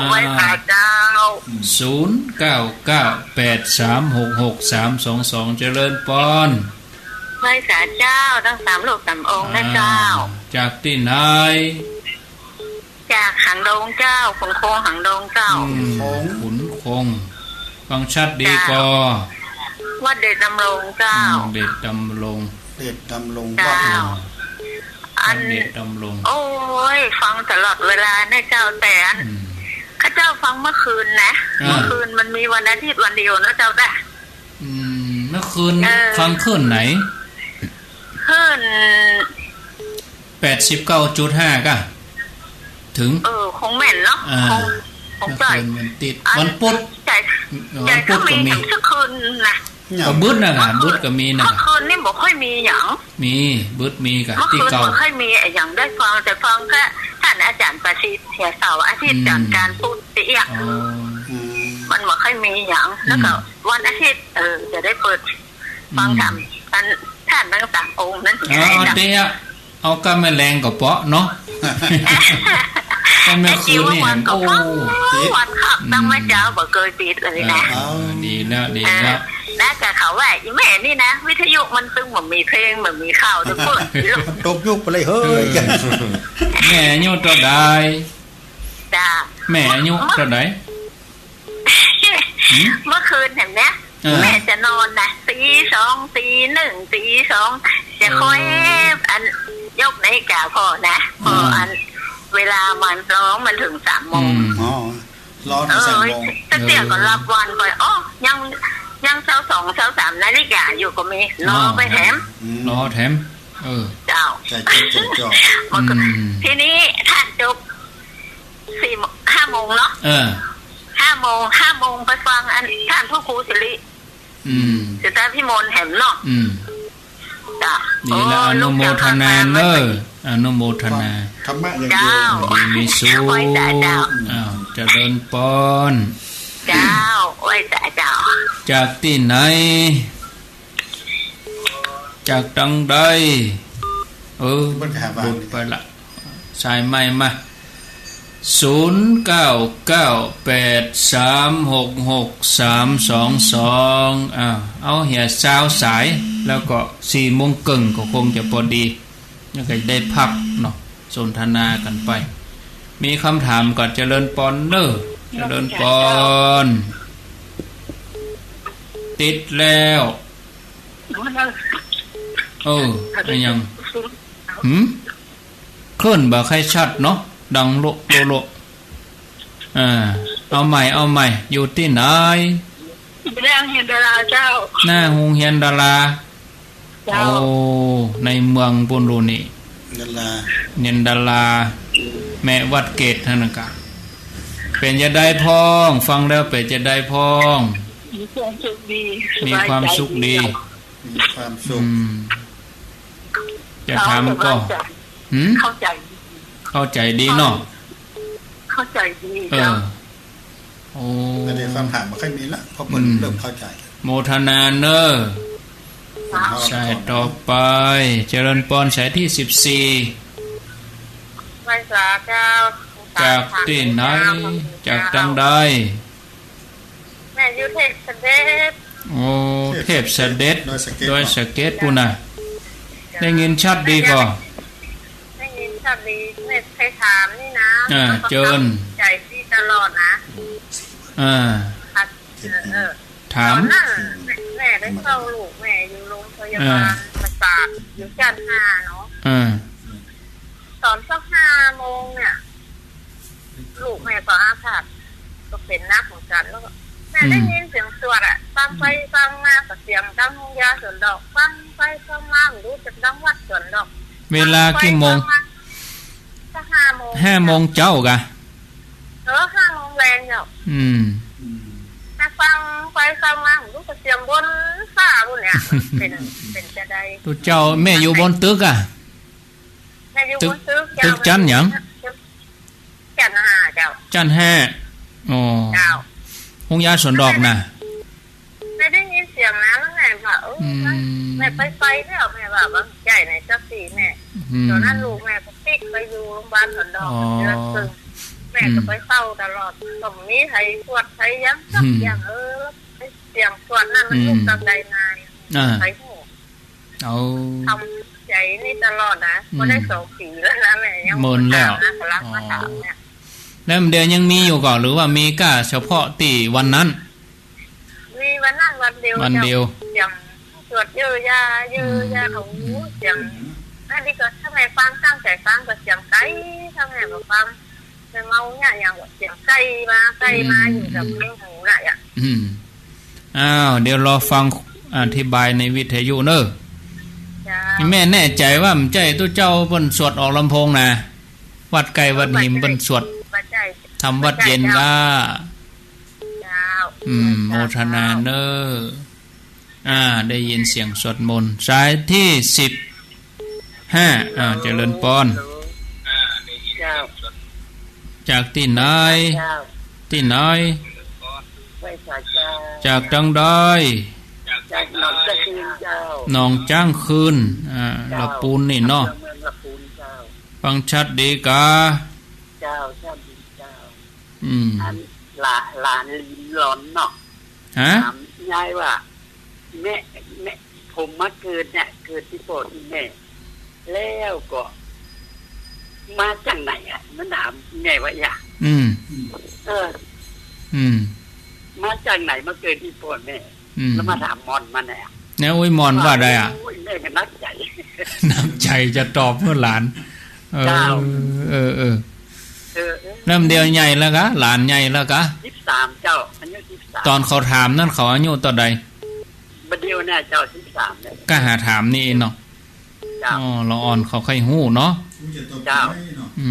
ไว้ตาเจ้า0998366322เจริญปอนไว้สาเจ้าทั้ง3 ลูก 3 องค์นะเจ้าจากที่ไหนจากหางดงเจ้าขุนคงหางดงเจ้าขุนคงฟังชัดดีก็วัดเดชดำรงเจ้าเดชดำรงวัดอันโอ้ยฟังตลอดเวลานะเจ้าแต่ข้าเจ้าฟังเมื่อคืนนะเมื่อคืนมันมีวันอาทิตย์วันเดียวนะเจ้าแต่เมื่อคืนฟังคืนไหนคืน 89.5 ก็ถึงคงแม่นเนาะคงใจมันติดวันพุธวันพุธก็มีสักคืนนะก็บึ้ดนะค่ะบึ้ดก็มีนะเมื่อคืนนี่บอกค่อยมีอย่างมีบึ้ดมีกับที่เก่าค่อยมีอย่างได้ฟังแต่ฟังแค่ท่านอาจารย์ประสิทธิ์เสียเสาอาทิตย์จัดการพูดเตี้ยมันบอกค่อยมีอย่างแล้วก็วันอาทิตย์จะได้เปิดฟังธรรมท่านต่างองค์นั้นเตี้ยเอากำแมลงกับเปาะเนาะก็เมื่อคืนนี่โอ้วันขับตั้งแม่เจ้าบอกเคยปิดเลยนะดีแล้วน่าจะเขาว่าอีแม่นี่นะวิทยุมันตึงเหมือนมีเพลงเหมือนมีข่าวทุกคนตกยุคไปเลยเฮ้ยแม่อายุเท่าใดจ้าแม่อายุเท่าใดเมื่อคืนเห็นไหมแม่จะนอนนะตี 2 ตี 1 ตี 2จะค่อยอันยกนาฬิกาพอนะพออันเวลามันร้องมันถึง3 โมงร้องถึง3 โมงถ้าเตี่ยก็รับวันไปยัง22-23 นาฬิกาอยู่ก็มีรอไปแถมเจ้าทีนี้ท่านจบ5 โมงเนาะ5 โมงไปฟังอันท่านผู้ครูสิริจะได้พี่มนแหมเนาะจ้านี่ละอนุโมทนาเนออนุโมทนาธรรมะอย่างเดียวมีสุขเจริญปอนเจ้าไว้แต่เจ้าจากที่ไหนจากตังใดบุญไปละสายใหม่มา0998366322เอาเหียสาวสายแล้วก็4 โมงครึ่งก็คงจะพอดีแล้วก็ได้พักเนาะสนทนากันไปมีคำถามก่อนเจริญปอนเนอเจริญปอนติดแล้วยังเคลื่อนบ่ใครชัดเนาะดังโลเอาใหม่อยู่ที่ไหนหน้าเฮียนดาราเจ้าหน้าหงเฮียนดาราโอ้ในเมืองปุณรูนี่เฮียนดาราแม่วัดเกตท่านกะเป็นจะได้พ้องฟังแล้วเป็นจะได้พ้องมีความสุขดีจะทำก็เข้าใจดีเนาะเข้าใจดีจ้ะโอ้แต่ในความถามมันค่อยมีละเพราะมันเริ่มเข้าใจโมทนาเนอสายต่อไปเจริญปอนสายที่14ไว้สาเจ้าจากที่ไหนจากทางใดแม่อยู่เทพเสด็จโอ้เทพเสด็จโดยสเก็ตปูน่ะได้ยินชัดดีก็ชัดดีแม่เคยถามนี่นะเจิญใจดีตลอดนะถามแม่ได้เข้าลูกแม่อยู่โรงพยาบาลประสาทอยู่จันทร์5เนาะตอนสัก5 โมงเนี่ยลูกแม่ก็อาพาธก็เป็นนักของจันแล้วก็แม่ได้ยินเสียงสวดฟังไปฟังมากับเสียงดังยาสวนดอกฟังไปฟังมาไม่รู้จักดังวัดสวนดอกเวลากี่โมง5 โมงเจ้ากะ5 โมง แรงเจ้าถ้าฟังไปฟังมาผมรู้สึกเสียงบนฟ้าบุญเนี่ยเป็นจะได้ตัวเจ้าแม่อยู่บนตึกอ่ะแม่อยู่บนตึกจันหยังจันห้าเจ้าจันห้าอ๋อเจ้าหงยาสวนดอกน่ะไม่ได้ยินเสียงนะแล้วไงว่าแม่ไปแล้วแม่ว่าบางใหญ่ในสักสี่แม่ตอนนั้นลูกแม่ก็ปิ๊กไปอยู่โรงพยาบาลสวนดอกเดือนซึ่งแม่ก็ไปเฝ้าตลอดตรงนี้ไทยสวดไทยยังสักอย่างเสียงสวดนั่นมันลูกตำใดนายไทยหูเอาทำใจนี่ตลอดนะก็ได้2 ปีแล้วนะแม่ยังหมดแล้วแล้วเดือนยังมีอยู่ก่อนหรือว่ามีก้าเฉพาะตีวันนั้นมีวันนั้นวันเดียวอย่างสวดเยอะยาของอย่างนั่นดีก็ถ้าแม่ฟังตั้งใจฟังก็เสียงไก่ถ้าแม่ก็ฟังแม่เมาเนี่ยอย่างเสียงไก่มาอยู่กับเพลงหูน่ะอ่ะอ้าวเดี๋ยวรอฟังอธิบายในวิทยุเนอะแม่แน่ใจว่ามันใจตัวเจ้าบนสวดออกลำโพงนะวัดไก่วัดหิมบนสวดทำวัดเย็นว่าโมทนาเนอได้ยินเสียงสวดมนต์สายที่15เจริญปอนจากที่ไหนจากจังได้หนองจ้างคืนละปูนนี่เนาะฟังชัดดีกาเจ้าดีเจ้าหลานลินหลอนเนาะฮะยายว่าแม่ผมมาเกิดเนี่ยเกิดที่โปรดแม่แล้วก็มาจากไหนอ่ะมันถามแม่ว่าอย่างมาจากไหนมาเกิดที่โปรดแม่แล้วมาถามมอนมันเนี่ยแนวมอนว่าได้อ่ะแม่ก็นักใจจะตอบเพื่อหลานเริ่มเดียวใหญ่แล้วกะหลานใหญ่แล้วกะ13เจ้าอายุ13ตอนเขาถามนั่นเขาอายุต่อใดบัดเดียวเนี่ยเจ้า13เนี่ยก็หาถามนี่เนาะเราอ่อนเขาค่อยฮู้เนาะเจ้า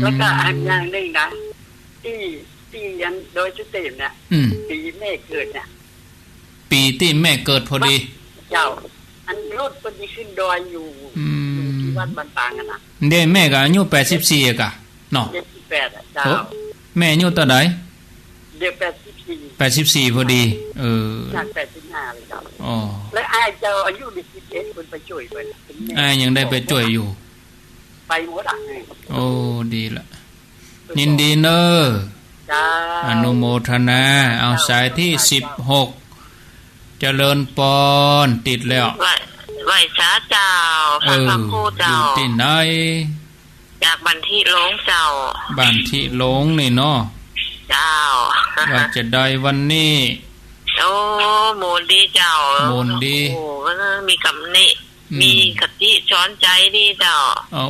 แล้วก็อันอย่างนึงนะที่ยันโดยจุดเต็มเนี่ยปีแม่เกิดเนี่ยปีที่แม่เกิดพอดีเจ้าอันรถพอดีขึ้นดอยอยู่ที่วัดบ้านปางนะเด้แม่ก็อายุ84อ่ะเนาะ78เจ้าแม่อายุต่อใดเดี๋ยว84พอดีจาก85เลยครับแล้วอ้ายเจ้าอายุ17เพิ่นไปช่วยเพิ่นอ้ายยังได้ไปช่วยอยู่ไปหมดอ่ะโอ้ดีละยินดีเด้อจ้าอนุโมทนาเอาสายที่16เจริญปอนติดแล้วไหว้ช้าเจ้าพระครูเจ้าอยู่ที่ไหนจากบันทิโลงเจ้าบันทิโลงนี่เนาะเจ้าว่าจะได้วันนี้โอ้โมนดีเจ้าโมนดีโอ้มีกำนิมีคติช้อนใจดีเจ้า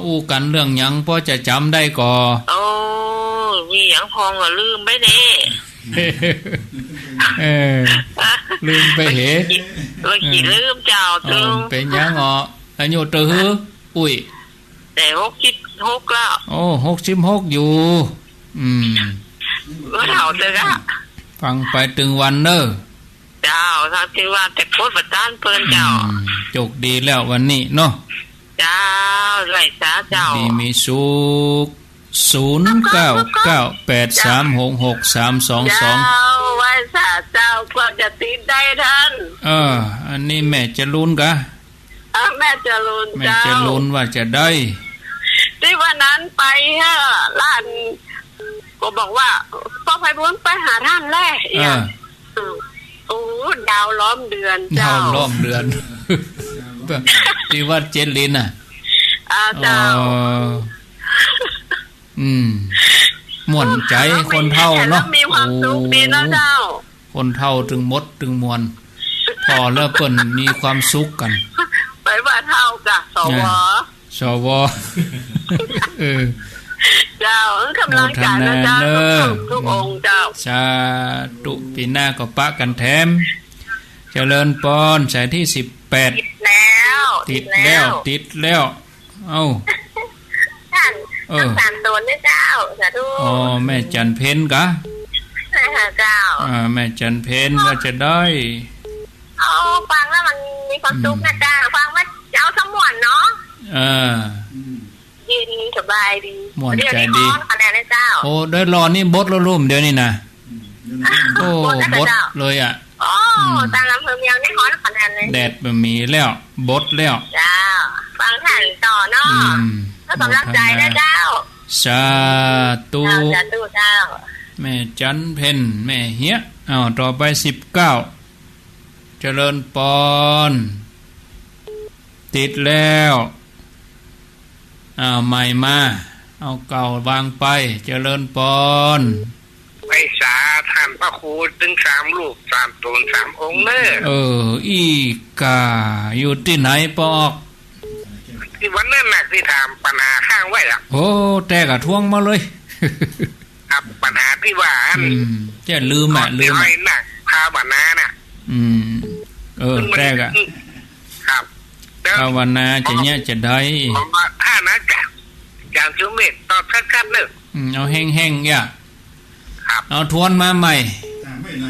อู้กันเรื่องหยังพอจะจำได้ก่อโอ้มีหยังพองก็ลืมไปเด้ลืมไปเหลืมเจ้าตึงเป็นหยังอายุตื้ออุ้ยแต่66แล้วโอ้66อยู่ก็เฒ่าตึงอ่ะฟังไปถึงวันเด้อเจ้าถ้าถือว่าแต่โคตรประจานเพิ่นเจ้าจกดีแล้ววันนี้เนาะเจ้าไหลสาเจ้าดีมีสุข0998366322ไหว้สาเจ้ากว่าจะติดได้ท่านอันนี้แม่จะลุ้นกะแม่จะลุ้นเจ้าแม่จะลุ้นว่าจะได้ที่วันนั้นไปร้านก็บอกว่าพ่อไพบุญไปหาท่านแล้โอ้ดาวล้อมเดือนเจ้าดาวล้อมเดือนที่วัดเจริญน่ะเจ้าม่วนใจคนเฒ่าเนาะมีความสุขดีนะเจ้าคนเฒ่าถึงมดถึงมวลพอแล้วเพิ่นมีความสุขกันไปว่าเฒ่ากะสวเจ้ากำลังใจนะเจ้าทุกองค์เจ้าสาธุปีหน้าก็ปะกันแถมเจริญปอนสายที่18ติดแล้วเอ้าท่าน3ตัวนี่เจ้าสาธุแม่จันเพ็ญกะ แม่จันเพนว่าจะได้ฟังแล้วมันมีความสุขนะจ้าฟังว่าจะเอาสมวนเนาะยินสบายดีม่วนใจดีคะแนนเลยเจ้าโอ้ได้รอนี่บดลุ่มเดี๋ยวนี้นะโอ้บดเลยอ่ะตามลำเพิ่มยังได้ฮ้อนคะแนนเลยแดดบะหมี่แล้วบดแล้วจ้าฟังท่านต่อเนาะก็สำรับใจได้เจ้าสาธุสาธุเจ้าแม่จันเพนแม่เฮียต่อไป19เจริญปอนติดแล้วใหม่มาเอาเก่าวางไปเจริญปอนไปสาท่านพระครูถึง3ลูก3ตน3องค์เน้ออีกาอยู่ที่ไหนปอกที่วันนั้นน่ะที่ถามปัญหาข้างไว้ล่ะโอ้แต่กะทวงมาเลยครับปัญหาที่ว่าจะลืมลืมน่ะภาวนาน่ะแต่กะครับภาวนาจะเนี่ยจะได้ถ้านะจากสุเมธตอบชัดๆเนอะเอาแห้งๆอย่าเอาทวนมาใหม่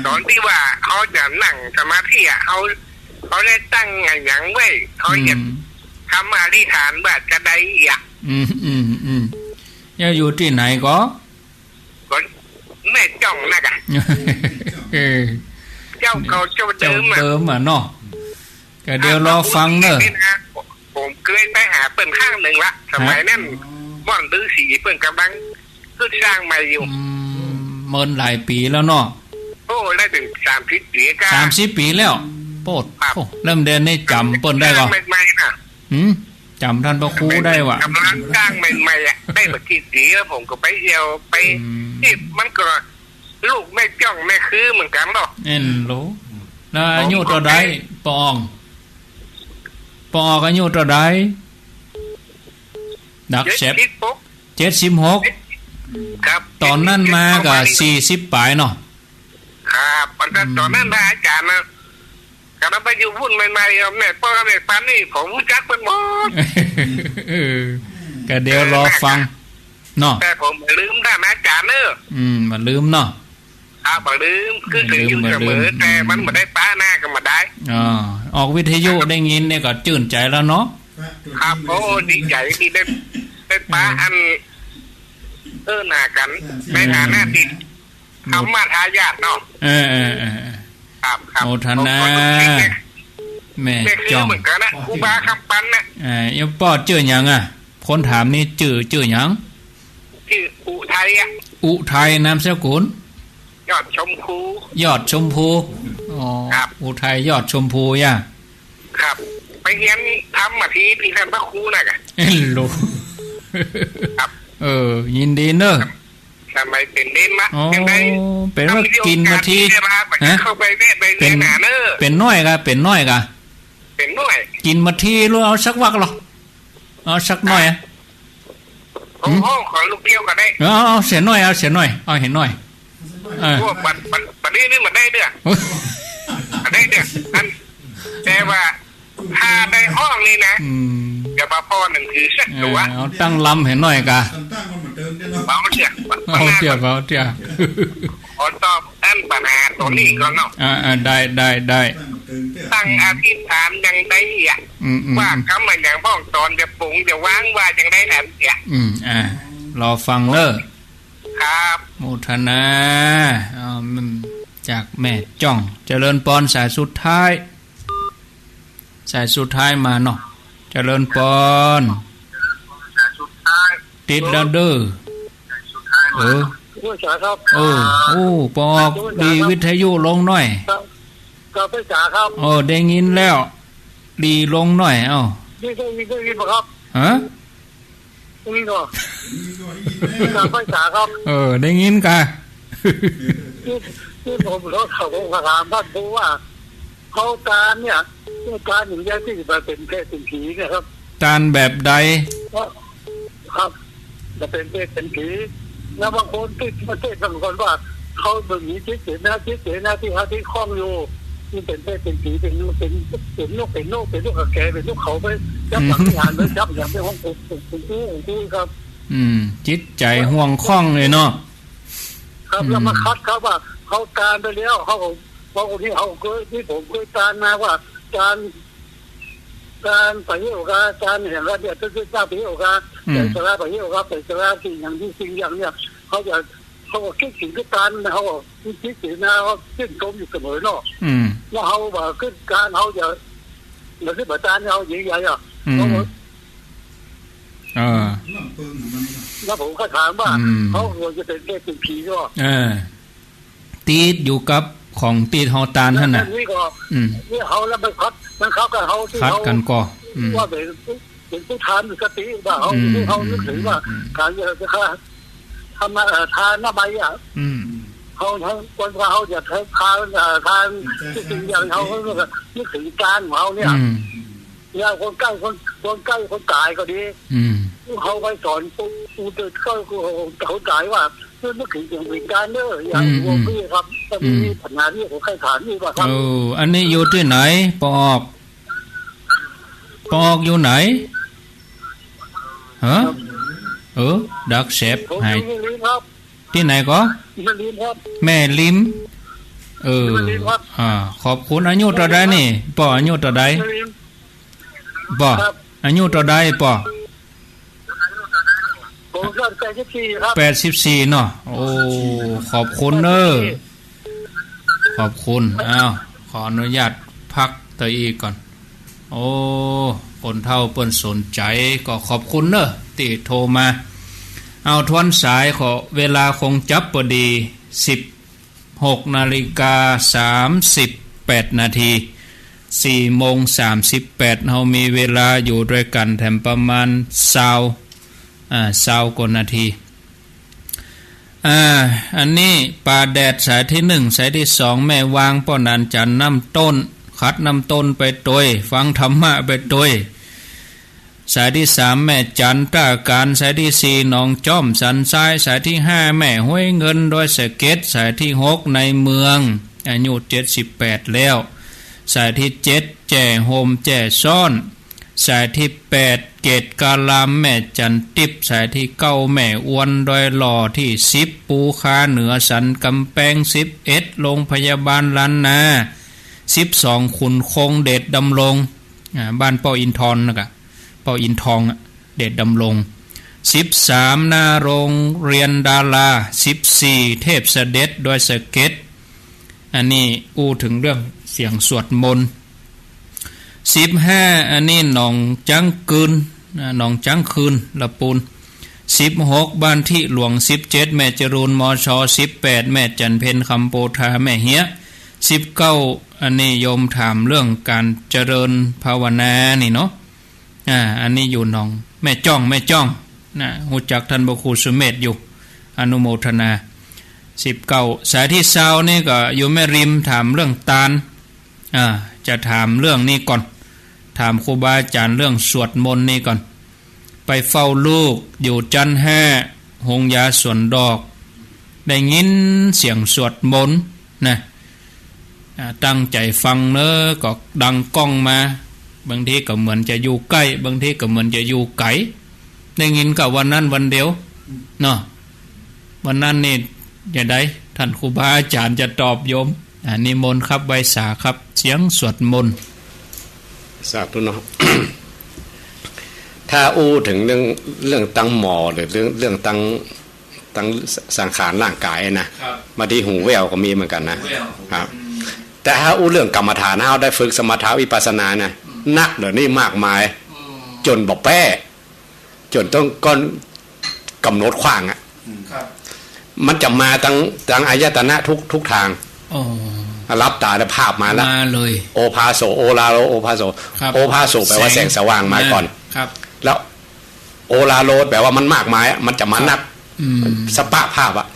ตอนที่ว่าเขาจะนั่งสมาธิเขาได้ตั้งอย่างไว้เขาจะทำอธิษฐานว่าจะได้จะอยู่ที่ไหนก็แม่จ้องนะกะเจ้าเขาเจ้าเดิมเนาะก็เดี๋ยวรอฟังเนอะผมเคยไปหาเปิ้นข้างหนึ่งละสมัยนั้นม่อนฤาษีเปิ้นกำลังขึ้นสร้างใหม่อยู่เมินหลายปีแล้วเนาะโอ้ได้ถึง30 ปีก็30 ปีแล้วโปดเริ่มเดินได้จำเปิ้นได้ก่อนจำท่านพระครูได้ว่ะกำลังสร้างใหม่ๆได้มากี่ปีแล้วผมก็ไปเที่ยวไปที่มันก็ลูกไม่จ้องไม่คือเหมือนกันหรอกรู้แล้วอายุเท่าใดปองอายุเท่าใดดักเชฟ76ครับตอนนั้นมาก็40ปลายเนาะครับตอนนั้นอาจารย์นะกำลังไปอยู่วุ่นใหม่ๆแม่พ่อแม่ปันนี่ผมรู้จักเป็นหมดก็เดี๋ยวรอฟังเนาะแต่ผมลืมท่านอาจารย์เนอะมันลืมเนาะบ่ลืมคือถึงอยู่เสมอแต่มันบ่ได้ป้าหน้ากันมาได้ออกวิทยุได้ยินเนี่ยก็ชื่นใจแล้วเนาะครับโอ้ดีใจที่ได้ป้าอันหน้ากันในฐานะที่ธรรมทายาทเนาะครับโมทนาแม่จ้องเหมือนกันนะครูบาคำปันนะยังป้อชื่อหยังคนถามนี่ชื่อหยังชื่ออุทัยอุทัยนามสกุลยอดชมพูครับอุทัยยอดชมพูย่าครับไปเรียนทำมาที่ท่านพระครูน่ะกะรู้ครับยินดีเนอะทำไมเป็นเน้นมะยังไงเป็นว่ากินมาทีเข้าไปเวทไปเรียนหนาเนอะเป็นน้อยกะเป็นน้อยกินมาทีรู้เอาสักวักหรอเอาสักหน่อยขอลูกเดียวก็ได้เอาเสียน้อยเอาเห็นน้อยพวกบัดนี้นี่มันได้เด้อได้เด้ออันแต่ว่าถ้าได้ห้องนี่นะจะมาพ่อหนึ่งคือสักตัวเอาตั้งลำเห็นหน่อยกะเบาเตี้ยขอตอบอันปัญหาตัวนี้ก่อนเนาะได้ตั้งอธิษฐานยังได้ว่าคำมันอย่างพ่อตอนจะปรุงจะวางว่ายังได้แหนรอฟังเด้อครับโมทนาจากแม่จ้องเจริญปอนสายสุดท้ายมาเนาะเจริญปอนติดแล้วเด้อปอกดีวิทยุลงหน่อยก็ไปจ๋าครับได้ยินแล้วดีลงหน่อยได้ยินป่ะครับฮะนี่ก็การไปจ๋าครับได้ยินกะที่ผมรู้ข่าวของถามท่านผู้ว่าเขาการเนี่ยการอย่างนี้ที่จะเป็นเพศเป็นผีนะครับการแบบใดครับจะเป็นเพศเป็นผีแล้วบางคนที่ประเทศบางคนว่าเขาแบบนี้คิดเสียหน้าที่เขาที่คล้องอยู่นี่เป็นเพศเป็นผีเป็นนกเป็นลูกกระแกเป็นลูกเขาไปจับหลังงานเลยจับอย่างเป็นห้องผมครับจิตใจห่วงคล้องเลยเนาะ ครับแล้วมาคัดครับว่าเขาการไปแล้วเขาบอกว่าที่เขาเคยที่ผมเคยการมาว่าการไปเที่ยวกันการเห็นว่าเดี๋ยวจะไปเที่ยวกันแต่สาระไปเที่ยวกันแต่สาระสิ่งอย่างที่สิ่งอย่างเนี้ยเขาคิดถึงการเขาคิดถึงนะเขาชื่นชมอยู่เสมอเนาะแล้วเขาบอกขึ้นการเขาจะหรือที่ประจานเขาใหญ่ๆอ่ะแล้วผมก็ถามว่าเขาควรจะเป็นแค่เป็นผีก็ตีดอยู่กับของตีดเฮาตานท่านน่ะนี่ก็นี่เขาแล้วมันคัดกับเขาที่เขากันก็ว่าเป็นผู้ทานสติว่าเขานึกถึงว่าการจะทำทานหน้าใบอ่ะเขาทั้งคนว่าเขาจะทานที่สิ่งอย่างเขานึกถึงการของเขาเนี่ยคนใกล้คนตายก็ดีเขาไปสอนปูเตอร์เขาตายว่านึกถึงอย่างการเนอะอย่างวงพี่ครับจะมีปัญหาที่ผมเคยถามนี่ว่าครับอันนี้อยู่ที่ไหนปอกอยู่ไหนฮะดักเชฟให้ที่ไหนก็แม่ลิมขอบคุณอายุต่อใดนี่ปออายุต่อใดปออายุต่อใดปอ84เนาะโอ้ขอบคุณเด้อขอบคุณขออนุญาตพักตัวอีกก่อนโอ้คนเฒ่าเปิ้นสนใจก็ขอบคุณเด้อที่โทรมาเอาทวนสายขอเวลาคงจับพอดี16:38 นาที4:38เฮามีเวลาอยู่ด้วยกันแถมประมาณ20กว่านาทีอันนี้ปลาแดดสายที่1สายที่2แม่วางป้อนันจันน้ำต้นคัดน้ำต้นไปตวยฟังธรรมะไปตวยสายที่3แม่จันตาการสายที่4หนองจ้อมสันทรายสายที่5แม่ห้วยเงินโดยสะเก็ดสายที่6ในเมืองอายุ78แล้วสายที่7แจ่โฮมแจ่ซ่อนสายที่8เกตกาลามแม่จันติบสายที่9แม่อ้วนโดยหล่อที่10ปูคาเหนือสันกำแพง11โรงพยาบาลล้านนา12ขุนคงเดชดำรงบ้านเป้าอินทรนะกะเป้าอินทองเดชดำรง13หน้าโรงเรียนดารา14เทพเสด็จโดยสะเก็ดอันนี้อู้ถึงเรื่องเสียงสวดมนต์15อันนี้หนองจังคืนหนองจังคืนละปูน16บ้านที่หลวง17แม่จรูนมช18แม่จันเพ็ญคำโปธาแม่เฮีย19อันนี้โยมถามเรื่องการเจริญภาวนานี่เนาะอันนี้อยู่หนองแม่จ้องนะหูจักท่านพระครูสุเมธอยู่อนุโมทนา19สายที่20นี่ก็อยู่แม่ริมถามเรื่องตาลจะถามเรื่องนี้ก่อนถามครูบาอาจารย์เรื่องสวดมนต์นี่ก่อนไปเฝ้าลูกอยู่จันทร์5หงยาสวนดอกได้ยินเสียงสวดมนต์นะตั้งใจฟังเนอะก็ดังก้องมาบางทีก็เหมือนจะอยู่ใกล้บางทีก็เหมือนจะอยู่ไกลได้ยินกับวันนั้นวันเดียวเนาะวันนั้นนี่อย่างไรท่านครูบาอาจารย์จะตอบโยมนิมนต์ครับใบสาครับเสียงสวดมนต์สาธุเนาะ ถ้าอู้ถึงเรื่องตั้งหมอหรือเรื่องตั้งสังขารร่างกายนะมาที่หูแววก็มีเหมือนกันนะครับแต่ถ้าอู้เรื่องกรรมฐานเฮาได้ฝึกสมถะวิปัสสนานะนักเดี๋ยวนี้มากมายจนบอกแป้จนต้องก้อนกำหนดขว้างอ่ะมันจะมาตั้งอายตนะทุกทางรับตาได้ภาพมาแล้วเลยโอภาโสโอลาโลโอภาโสโอภาโสแปลว่าแสงสว่างมาก่อนแล้วโอลาโลแปลว่ามันมากมายมันจะมานับสปะภาพอ่ะ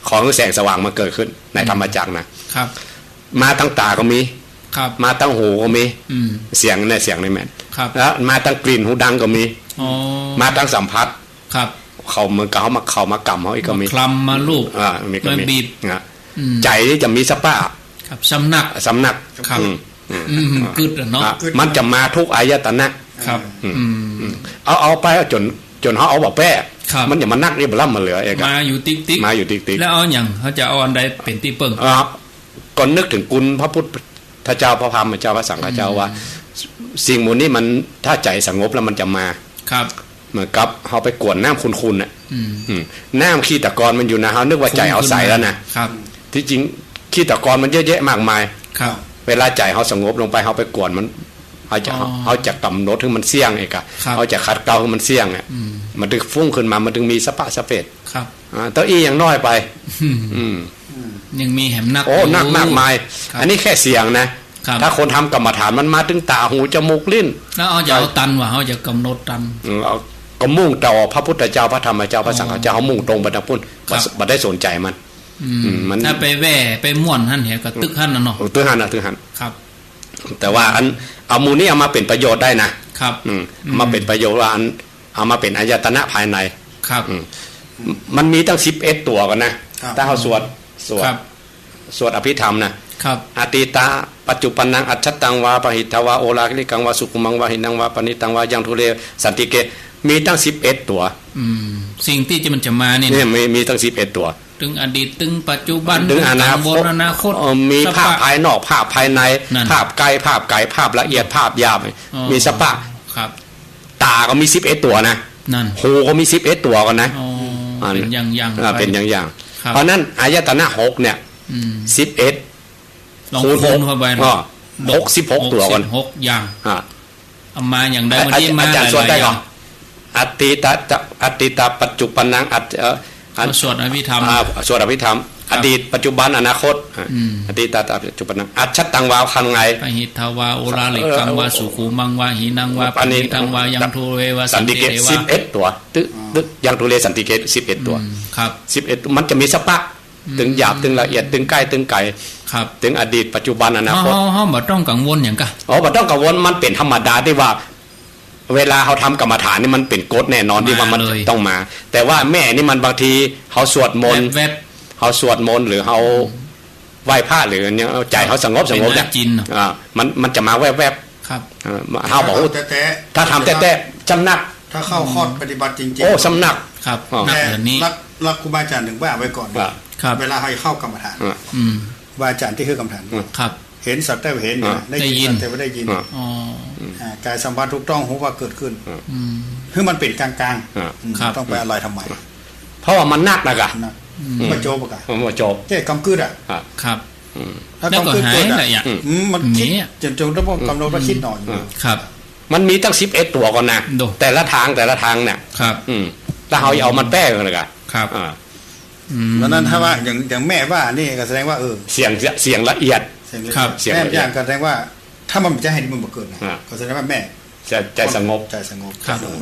ของแสงสว่างมาเกิดขึ้นในธรรมจักรนะครับมาตั้งตาก็มีมาตั้งหูก็มีเสียงในแม่แล้วมาตั้งกลิ่นหูดังก็มีมาตั้งสัมผัสเขาเหมือนกับเขามากำเขาอีกก็มีคลำมาลูกมีก็มีใจจะมีสปะสำนักกึดเนาะมันจะมาทุกอายตนะครับเอาไปจนเขาเอาบอกแป้ มันอย่ามานักนี่บล่ำมาเหลือเองมาอยู่ติ๊กมาอยู่ติ๊กแล้วเอาอย่างเขาจะเอาอันใดเป็นที่เปิ่งก่อนนึกถึงคุณพระพุทธเจ้าพระธรรมเจ้าพระสังฆเจ้าว่าสิ่งมูลนี้มันถ้าใจสงบแล้วมันจะมาครับเหมือนกับเขาไปกวนน้ำคุณๆน่ะน้ำขี้ตะกอนมันอยู่นะเขานึกว่าใจเอาใส่แล้วนะครับที่จริงขี้ตะกอนมันเยอะแยะมากมายครับเวลาใจเขาสงบลงไปเขาไปกวนมันเขาจะกำหนดถึงมันเสี่ยงเองอะเขาจะขัดเกลาถึงมันเสี่ยงอ่ะมันถึงฟุ้งขึ้นมามันถึงมีสปะสเปดครับเต้าอี้ยังน้อยไปยังมีแหมนักโอ้นักมากมายอันนี้แค่เสียงนะถ้าคนทำกรรมฐานมันมาถึงตาหูจมูกลิ้นแล้วเอาจะเอาตันว่าเขาจะกำหนดตันเอาก็มุ่งต่อพระพุทธเจ้าพระธรรมเจ้าพระสังฆเจ้าเขามุ่งตรงไปทางพุทธบัดได้สนใจมันถ้าไปแว่ไปม่วนหั่นเหรอก็ตึกหั่นน่ะเนาะตึกหั่นน่ะตึกหั่นครับแต่ว่าอันเอามูนี่เอามาเป็นประโยชน์ได้นะครับมาเป็นประโยชน์ว่าอันเอามาเป็นอายตนะภายในครับมันมีตั้ง11ตัวกันนะถ้าเขาสวดอภิธรรมนะครับอติตาปัจจุปันนังอัจฉตังวาปหิทวาโอลาคิกังวาสุขุมังวาหินังวาปณิตังวายังทุเรสันติเกมีตั้ง11ตัวสิ่งที่มันจะมาเนี่ยมีตั้ง11ตัวถึงอดีตถึงปัจจุบันถึงอนาคตมีภาพภายนอกภาพภายในภาพไกลภาพละเอียดภาพหยาบมีสปะครับตาก็มี11ตัวนะนั่นหูก็มี11ตัวกันนะเป็นอย่างเป็นอย่างเพราะนั้นอายตนะ6เนี่ย11คูณ6เข้าไป66ตัวกัน6อย่างเอามาอย่างใดวันนี้มาอาจารย์สวดได้ก่อนอติตาปัจจุบันนังสวดอภิธรรมสวดอภิธรรมอดีตปัจจุบันอนาคตอดีตปัจจุบันอัจฉตังวาคังไงปหิทวาโอราลิกังวาสุขุมังวาหินังวาปณิตังวายังทุเรวาสันติเกต11ตัวตึกยังทุเรสันติเกต11ตัวครับ11มันจะมีสปะถึงหยาบถึงละเอียดถึงใกล้ถึงไกลครับถึงอดีตปัจจุบันอนาคตเฮาบ่ต้องกังวลหยังกะบ่ต้องกังวลมันเป็นธรรมดาที่ว่าเวลาเขาทำกรรมฐานนี่มันเป็นกฎแน่นอนที่ว่ามันต้องมาแต่ว่าแม่นี่มันบางทีเขาสวดมนต์เขาสวดมนต์หรือเขาไหว้พระหรือเนี่ยใจเขาสงบเนี่ยมันจะมาแวบๆครับเขาบอกถ้าทำแต่จำนักถ้าเข้าคอร์สปฏิบัติจริงๆโอ้สำนักครับแต่รักครูบาอาจารย์ถึงว่าไว้ก่อนเวลาให้เข้ากรรมฐานครูบาอาจารย์ที่คือกรรมฐานครับเห็นสัตว์ได้เห็นได้ยินแต่ไม่ได้ยินกายสัมผัสถูกต้องหูว่าเกิดขึ้นคือมันเป็นกลางๆต้องไปอะไรทำไมเพราะว่ามันนักนะกะมาโจบกะมาโจบแค่กำกืดอ่ะครับถ้ากำกืดเกิดอ่ะมันคิดจนต้องกำหนดว่าคิดหน่อยครับมันมีตั้ง11ตัวก่อนนะแต่ละทางเนี่ยครับถ้าเขาเอามันแป้กันเลยกะครับเพราะนั้นถ้าว่าอย่างแม่ว่านี่ก็แสดงว่าเสียงละเอียดครับแม่อย่างก็แสดงว่าถ้ามันจะให้มันบ่เกิดนะก็แสดงว่าแม่ใจสงบ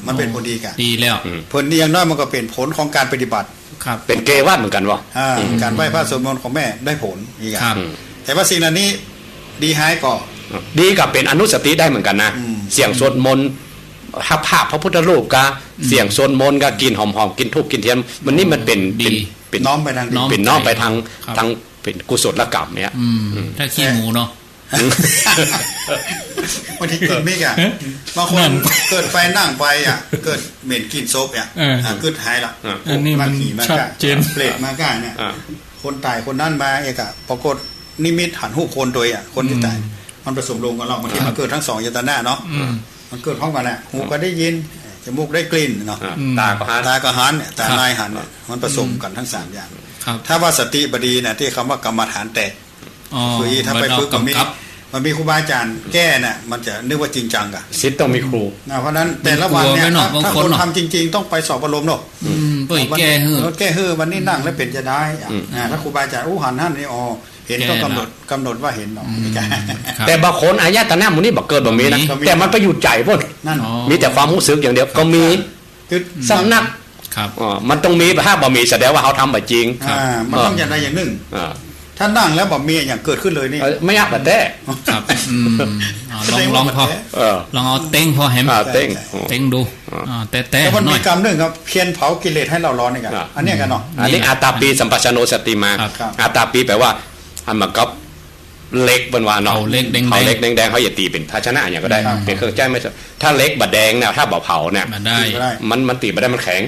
มันเป็นผลดีกันดีแล้วผลดีอย่างน้อยมันก็เป็นผลของการปฏิบัติครับเป็นเกวัตเหมือนกันวะการไหว้พระสวดมนต์ของแม่ได้ผลอีกอ่ะแต่ว่าสิ่งนี้ดีหายก็ดีกับเป็นอนุสติได้เหมือนกันนะเสียงสวดมนต์ภาพพระพุทธรูปกะเสียงสวดมนต์กะกินหอมๆกินทูบกินเทียนมันนี่มันเป็นน้อมไปทางเป็นน้อมไปทางเป็นกุศลกรรมเนี่ยถ้าขี้หมูเนาะบางทีเกิดไม่กันบางคนเกิดไปนั่งไปอ่ะเกิดเหม็นกินโซบอ่ะเกิดหายละอันนี้มันชัดเจนเปรตมาก้าเนี่ยคนตายคนนั้นมาเอกะปรากฏนิมิตหันหูคนโดยอ่ะคนที่ตายมันผสมลงกันเราบางทีมันเกิดทั้ง2ยตนะเนาะมันเกิดพร้อมกันแหละหูก็ได้ยินจมูกได้กลิ่นเนาะตาก็หันเนี่ยตาในหันเนี่ยมันผสมกันทั้ง3อย่างถ้าว่าสติบดีเนี่ยที่คำว่ากรรมฐานแตกคือถ้าไปฝึกมันมีครูบาอาจารย์แก้น่ะมันจะนึกว่าจริงจังกะศิษย์ต้องมีครูเพราะนั้นแต่ละวันเนี่ยถ้าคนทำจริงๆต้องไปสอบอารมณ์เนาะแก้ฮือวันนี้นั่งแล้วเป็นจะได้ถ้าครูบาอาจารย์หันท่านนี่อ๋อเห็นต้องกำหนดว่าเห็นเนาะแต่บางคนอายตนะมันนี่บอกเกิดแบบนี้นะแต่มันไปอยู่ใจพวกมีแต่ความรู้สึกอย่างเดียวก็มีสำนักมันต้องมีถ้าบ่มีแสดงว่าเขาทำแบบจริงมันต้องอย่างใดอย่างหนึ่งถ้านั่งแล้วบ่มีอย่างเกิดขึ้นเลยนี่ไม่ยากแต่ครับลองพอลองเอาเต็งพอเห็นเต็งดูแต่มันมีกรรมหนึ่งครับเพียรเผากิเลสให้เราร้อนนี่กันอันนี้กันเนาะอันนี้อาตาปีสัมปชัญโนสติมาอาตาปีแปลว่าอันมากับ เล็กบนวานเนาะ เผาเล็กแดงๆ เผาเล็กแดงๆเขาอย่าตีเป็นภาชนะอย่างก็ได้เป็นเครื่องใจไม่ถ้าเล็กบะแดงเนี่ยถ้าบะเผาเนี่ย มาได้ มันตีไม่ได้มันแข็ง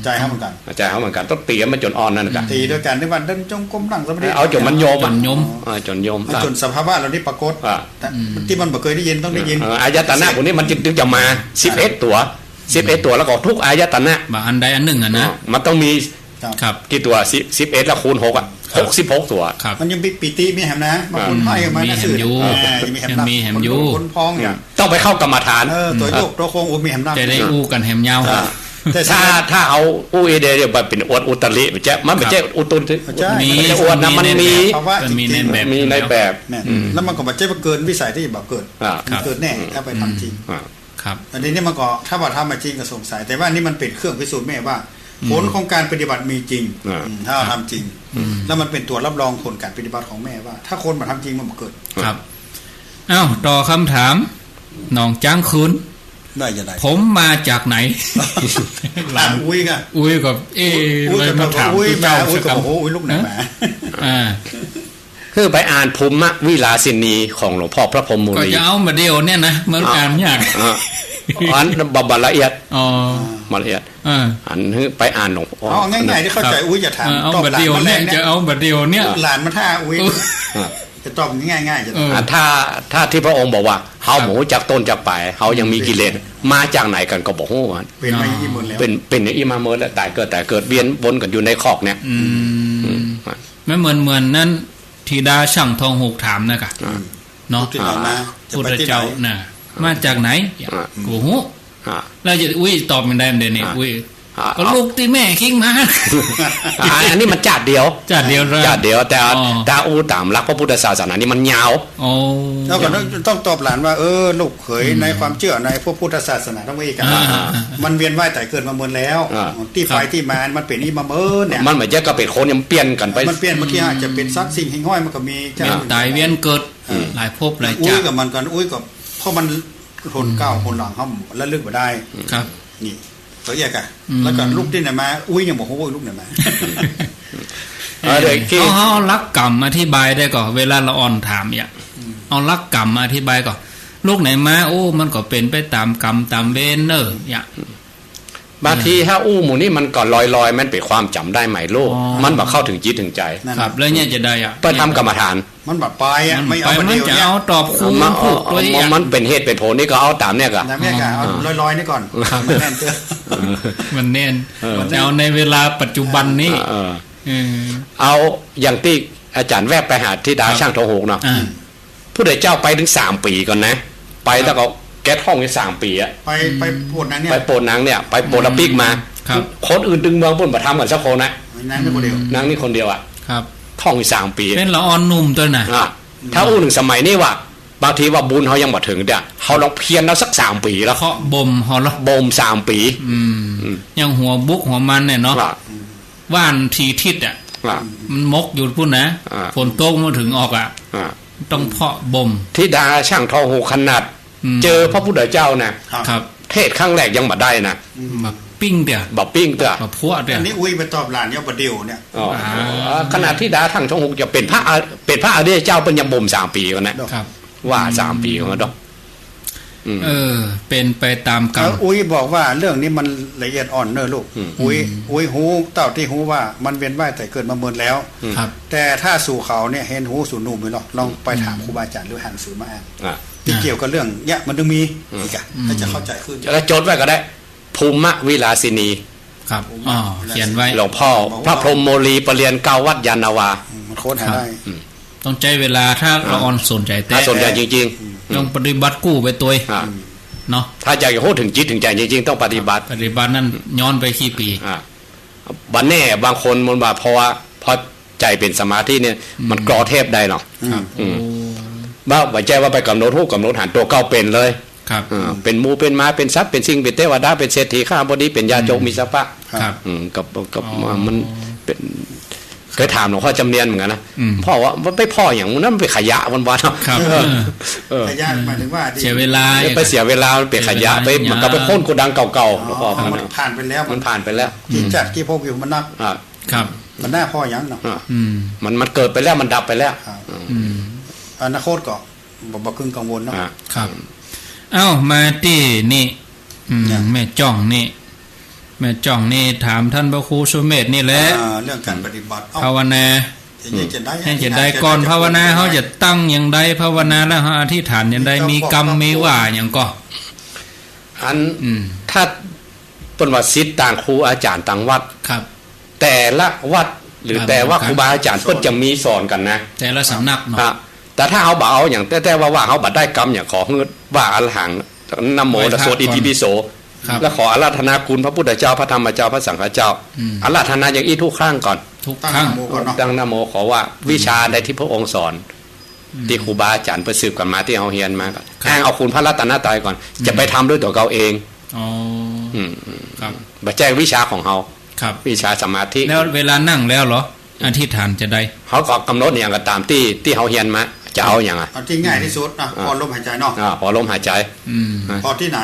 ใจเขาเหมือนกัน ใจเขาเหมือนกันต้องตีมันจนอ่อนนั่นกัน ตีด้วยกันที่วันเดินจงกรมหลังสมาธิ เอาจนมันโยม จนโยม จนโยม จนสภาวะเราได้ปรากฏที่มันบ่เคยได้ยินต้องได้ยิน อายตนะพวกนี้มันจึงจะมา11ตัวแล้วก็ทุกอายตนะ บางอันใดอันหนึ่งนะ มันต้องมี ครับ กี่ตัว11แล้วคูณ6อ่ะ66ตัว ครับ มันยังปีติมีแหมนะมาคนให้มานะสื่อมีแหมอยู่คนพ้องอย่าง ต้องไปเข้ากรรมฐาน ตัวโยกตัวโค้งมีแหมนะ จะได้อู้กันแหมยาว แต่ ถ้าเอาอู้เอเดียเป็นอวดอุตริมันไม่ใช่อุตุน มี อวดนะมันมี มีในแบบ แล้วมันก็บัดเจ็บเกินวิสัยที่แบบเกิดเกิดแน่ถ้าไปทำจริง ครับ อันนี้มันก็ถ้าว่าทำมาจริงก็สงสัยแต่ว่านี่มันเป็นเครื่องพิสูจน์แม่ว่าผลของการปฏิบัติมีจริงถ้าเราทำจริงแล้วมันเป็นตัวรับรองผลการปฏิบัติของแม่ว่าถ้าคนมาทำจริงมันเกิด ครับอ้าวต่อคำถามน้องจ้างคืน ได้ยังไง ผมมาจากไหน หลานอุ้ยกัน อุ้ยกับเลยมาถาม อุ้ยมา เจ้า อุ้ย สัก กับ คำ โอ้ยลูกไหนมา คือไปอ่านภูมิวิลาสินีของหลวงพ่อพระพรหมมุ ก็ นี จะเอามาเดียวเนี่ยนะเหมือนการยาก อันบละเอียด อ๋อ ละเอียดอันไปอ่านหลวงพ่อ เอาง่ายๆที่เข้าใจอุ้ยจะถาม เอา ตอบ มา หลาน เดียว มาแร เนี่ย ก จะ เนี่ย เอามาเดียวเนี่ย หลานมาท่าอุ้ยจะตอบง่ายๆจะ ถ้าที่พระองค์บอกว่าเฮาหมูจากต้นจากปลายเฮายังมีกิเลสมาจากไหนกันก็บอกฮู้ว่า เป็นมาอีหมดแล้วเป็นอย่างอีมาเมินแล้วแต่เกิดเวียนวนกันอยู่ในคอกเนี่ย ไม่เหมือนนั่นธิดาช่างทองหกถามนะกะเนาะ พุทธเจ้าน่ะมาจากไหนกูฮู้แล้วจะอุ้ยตอบมันได้เด่นนี่อุ้ยก็ลูกที่แม่คิงมาอันนี้มันจาดเดียว แต่อูตามหลักพระพุทธศาสนานี่มันยาวแล้วก็ต้องตอบหลานว่าลูกเขยในความเชื่อในพระพุทธศาสนาต้องมีกันมันเวียนว่ายแต่เกิดมาเมินแล้วที่ไฟที่มามันเป็นอีมาเมินเนี่ยมันเหมือนจะก็เป็นคนยังเปลี่ยนกันไปมันเปลี่ยนบางทีอาจจะเป็นซักสิ่งหิ้งห้อยมันก็มีตายเวียนเกิดหลายภพหลายชาติอุ้ยกับมันกันอุ้ยกับเพราะมันทนก้าวคนหลังเขาแล้วลึกมาได้ครับนี่ตัวแยกอะแล้วก็ลูกที่ไหนมาอุ้ยยังบอกว่าลูกไหนมาเอาลักกรรมอธิบายได้ก่อนเวลาเราอ่อนถามเนี่ยเอาลักกรรมอธิบายก่อนลูกไหนมาโอ้มันก็เป็นไปตามกรรมตามเวรเนอะเนี่ยบางทีถ้าอู้หมูนี่มันก็ลอยมันเป็นความจำได้ใหม่โลกมันแบบเข้าถึงจิตถึงใจครับแล้วเนี่ยจะได้อะไปทำกรรมฐานมันแบบไปอ่ะไม่เอามันจะเอาตอบคู่มันเป็นเหตุเป็นผลนี่ก็เอาตามเนี่ยก็ลอยนี่ก่อนมันแน่นเตื้อมันแน่นเอาในเวลาปัจจุบันนี้เอาอย่างที่อาจารย์แวบไปหาที่ดาช่างทองหกเนาะผู้ใดเจ้าไปถึง3 ปีก่อนนะไปแล้วก็แก๊สห้องนี่3 ปีอะไปโปรดนางเนี่ยไปโปรดนางเนี่ยไปโปรดละปิกมาคนอื่นดึงเมืองปุ่นมาทำกันสักคนนะนางนี่คนเดียวนางนี่คนเดียวอ่ะครับท่องอีก3 ปีเป็นละอ่อนนุ่มตัวน่ะถ้าอู้หนึ่งสมัยนี้ว่าบางทีว่าบุญเขายังบ่ถึงเด้อเขาลองเพียรแล้วสัก3 ปีแล้วเขาบ่มเขาละบ่ม3 ปียังหัวบุกหัวมันเนี่ยเนาะว่านทีทิศอ่ะมันมกอยู่พุ่นนะฝนตกมาถึงออกอ่ะต้องเพาะบ่มที่ดาช่างทองหกขนาดเจอพระพุทธเจ้านะครับเทศครั้งแรกยังบ่ได้นะแบบปิ้งเดี๋ยวแบบปิ้งเดี๋ยวแบบพวกเดี๋ยวอันนี้อุ้ยไปตอบหลานเนี่ยประเดี๋ยวเนี่ยขนาดที่ดาทั้งทองหกจะเป็นพระอริยเจ้าเป็นยังบ่ม3 ปีกันนะว่า3 ปีกันดอกเป็นไปตามกรรมอุ้ยบอกว่าเรื่องนี้มันละเอียดอ่อนเนอะลูกอุ้ยหูเต่าที่หูว่ามันเวียนว่ายแต่เกิดมาเมินแล้วแต่ถ้าสู่เขาเนี่ยเห็นหูสู่นุ่มไปหรอกลองไปถามครูบาอาจารย์หรือหางสื่อมาอ่านที่เกี่ยวกับเรื่องเนี่ยมันต้องมีอีกอ่ะถ้าจะเข้าใจขึ้นแล้วจดไว้ก็ได้ภูมิวิลาสินีครับเขียนไว้หลวงพ่อพระพรหมโมลีปรริญญา9 วัดยานนาวามันโค้ดหาได้ต้องใจเวลาถ้าเราอ่อนสนใจแต่สนใจจริงๆต้องปฏิบัติกู้ไปตัวเนาะถ้าอยากจะพูดถึงจิตถึงใจจริงๆต้องปฏิบัตินั่นย้อนไปกี่ปีบันแน่บางคนมันว่าเพราะว่าพอใจเป็นสมาธิเนี่ยมันกรอเทพได้เนาะบ้าไว้ใจว่าไปกำหนดรูปกำหนดหันตัวเก่าเป็นเลยครับเป็นมูเป็นม้าเป็นทรัพย์เป็นสิ่งเป็นเทวดาเป็นเศรษฐีข้าบดีเป็นยาจกมีทรัพย์ครับกับมันเป็นเคยถามหลวงพ่อจำเนียนเหมือนกันนะพ่อว่ามันไปพ่ออย่างนั้นมันไปขยะวันๆครับขยะหมายถึงว่าเสียเวลาไปเสียเวลาเป็นขยะไปมันก็ไปพ่นโกดังเก่าๆหลวงพ่อมันผ่านไปแล้วมันผ่านไปแล้วที่จัดที่พวกอยู่มันนักครับมันหน้าพ่ออย่างเนาะมันเกิดไปแล้วมันดับไปแล้ว อนาคตก็บ่ครึ่งกังวลเนาะครับเอ้ามาที่นี่แม่จ้องนี่แม่จ้องนี่ถามท่านพระครูสุเมธนี่แหละเรื่องการปฏิบัติภาวนาให้จะได้ก่อนภาวนาเขาจะตั้งอย่างใดภาวนาแล้วเขาอธิษฐานอย่างใดมีกรรมมีว่าอย่างก็อันถ้าเป็นว่าศิษย์ต่างครูอาจารย์ต่างวัดครับแต่ละวัดหรือแต่ว่าครูบาอาจารย์เพิ่นจะมีสอนกันนะแต่ละสำนักเนาะแต่ถ้าเอาบ่เอาอย่างแต่ว่าเขาบัดได้กรรมอย่างขอเฮือว่าอรหังนะโมตัสสะอิติปิโสแล้วขออาราธนาคุณพระพุทธเจ้าพระธรรมเจ้าพระสังฆเจ้าอาราธนาอย่างทุกครั้งก่อนทุกครั้งดังนะโมขอว่าวิชาใดที่พระองค์สอนที่ครูบาอาจารย์ประสืบกันมาที่เอาเฮียนมาอ้างเอาคุณพระรัตนตรัยก่อนจะไปทำด้วยตัวเราเองครับบัแจ้งวิชาของเราวิชาสมาธิแล้วเวลานั่งแล้วเหรออธิษฐานจะได้เขาก็กำหนดอย่างก็ตามที่เขาเฮียนมาจะเอาอย่างเอาที่ง่ายที่สุดนะพอลมหายใจเนาะพอลมหายใจพอที่ไหน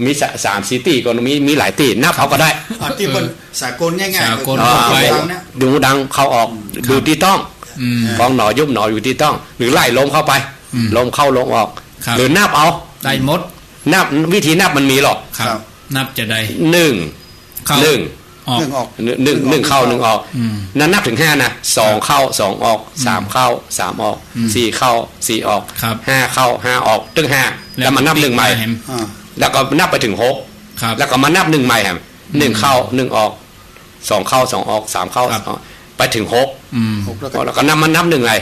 มี3-4ตีก็มีหลายตีนับเขาก็ได้ที่เป็นสากลง่ายๆสากลดูดังเข้าออกดูที่ต้องฟองหนอยุบหนออยู่ที่ต้องหรือไล่ลมเข้าไปลมเข้าลมออกหรือนับเอาได้หมดนับวิธีนับมันมีหรอกนับจะได้1เข้า1ออก1เข้า1ออกนั้นนับถึง5นะ2เข้า2ออก3เข้า3ออก4เข้า4ออก5เข้า5ออกถึง5แล้วมันนับ1ใหม่แล้วก็นับไปถึง6แล้วก็มานับ1ใหม่ครับ1เข้า1ออก2เข้า2ออก3เข้าไปถึง6แล้วก็นับมันนับ1ใหม่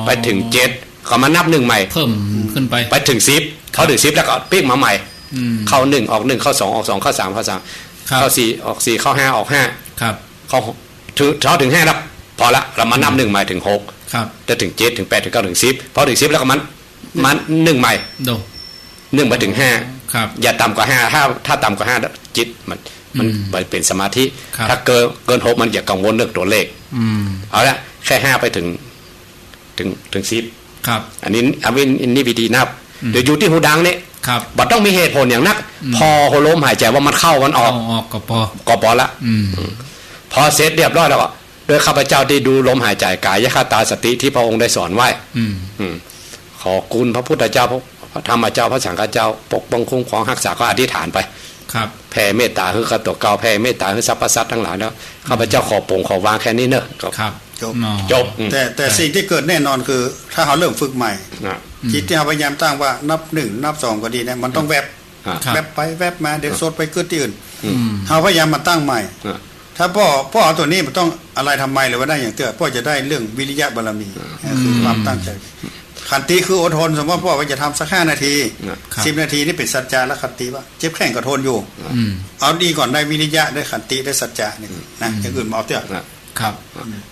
ไปถึง7ก็มานับ1ใหม่เพิ่มขึ้นไปถึง10เข้าถึง10แล้วก็ปิ๊กมาใหม่เข้า1ออก1เข้า2ออก2เข้า3เข้า3เข้า4ออก4เข้า5ออก5ครับเข้าถึง5แล้วพอละเรามานับ1ใหม่ถึง6ครับจะถึง7ถึง8ถึง9ถึง10พอถึง10แล้วก็มัน1ใหม่1ไปถึง5ครับอย่าต่ำกว่า5ถ้าต่ำกว่า5จิตมันเป็นสมาธิถ้าเกิน6มันอย่ากังวลเรื่องตัวเลขเอาละแค่5ไปถึง10ครับอันนี้วิธีนับเดี๋ยวอยู่ที่หูดังนี่บัดต้องมีเหตุผลอย่างนักพอโหลมหายใจว่ามันเข้ามันออกก็พอละพอเสร็จเรียบร้อยแล้วโดยข้าพเจ้าได้ดูลมหายใจกายคตาสติที่พระองค์ได้สอนไว้ขอคุณพระพุทธเจ้าพระธรรมเจ้าพระสังฆเจ้าปกป้องคุ้มครองรักษาก็อธิษฐานไปแผ่เมตตาคือข้าตัวเก่าแผ่เมตตาคือสรรพสัตว์ทั้งหลายแล้วข้าพเจ้าขอปรงขอวางแค่นี้เนอะจบแต่สิ่งที่เกิดแน่นอนคือถ้าเขาเริ่มฝึกใหม่จิตที่เขาพยายามตั้งว่านับ1นับ2ก็ดีนะมันต้องแวบไปแวบมาเดี๋ยวโซดไปเกิดที่อื่นเขาพยายามมาตั้งใหม่ถ้าพ่อเอาตัวนี้มันต้องอะไรทำไมหรือว่าได้อย่างเตื้อพ่อจะได้เรื่องวิริยะบารมีคือความตั้งใจขันติคืออดทนสมมติพ่อว่าจะทำสัก5นาที10นาทีนี่เป็นสัจจะและขันติว่าเจ็บแข้งก็ทนอยู่เอาดีก่อนได้วิริยะได้ขันติได้สัจจะนี่นะอย่างอื่นเอาเตื้อครับ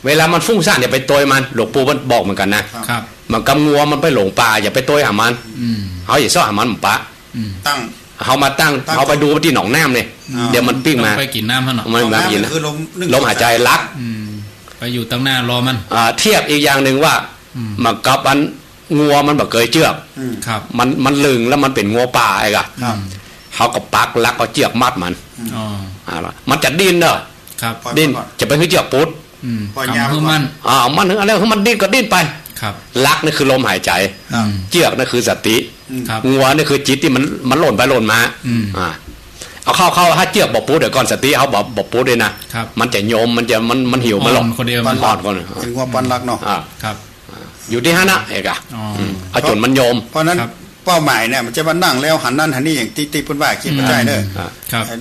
เวลามันฟุ้งซ่านอย่าไปตัวมันหลวงปู่มันบอกเหมือนกันนะครับมันกำงัวมันไปหลงป่าอย่าไปตัวหามันเขาอย่าซ่อหามันปะตั้งเขามาตั้งเขาไปดูที่หนองน้ำเลยเดี๋ยวมันปิ้งมาไปกินน้ำมันมันมากินลมหายใจลักไปอยู่ตั้งหน้ารอมันเทียบอีกอย่างหนึ่งว่ามันกับอันงัวมันแบบเกยเจือกมันลึงแล้วมันเป็นงัวป่าไอ้กะเขาก็ปักลักเอาเจือกมัดมันจะดิ้นเนอะดิ้นจะไปให้เจือกปุ๊ดคือมันมันถึงอะไรคือมันดิ้นก็ดิ้นไปลักนี่คือลมหายใจเจือกนี่คือสติงัวนี่คือจิตที่มันหล่นไปหล่นมาเอาเข้าถ้าเจือกบอกปุ๊ดเดี๋ยวก่อนสติเขาบอกปุ๊ดเลยนะมันจะโยมมันหิวมันหลงมันปอดก่อนเป็นงัวปันลักเนาะอยู่ที่ฮะนะเอกเอาจนมันโยมเพราะนั้นเป้าหมายเนี่ยมันจะมานั่งแล้วหันนั่นหันนี่อย่างตีปุ่นว่าคิดไม่ได้เนอะ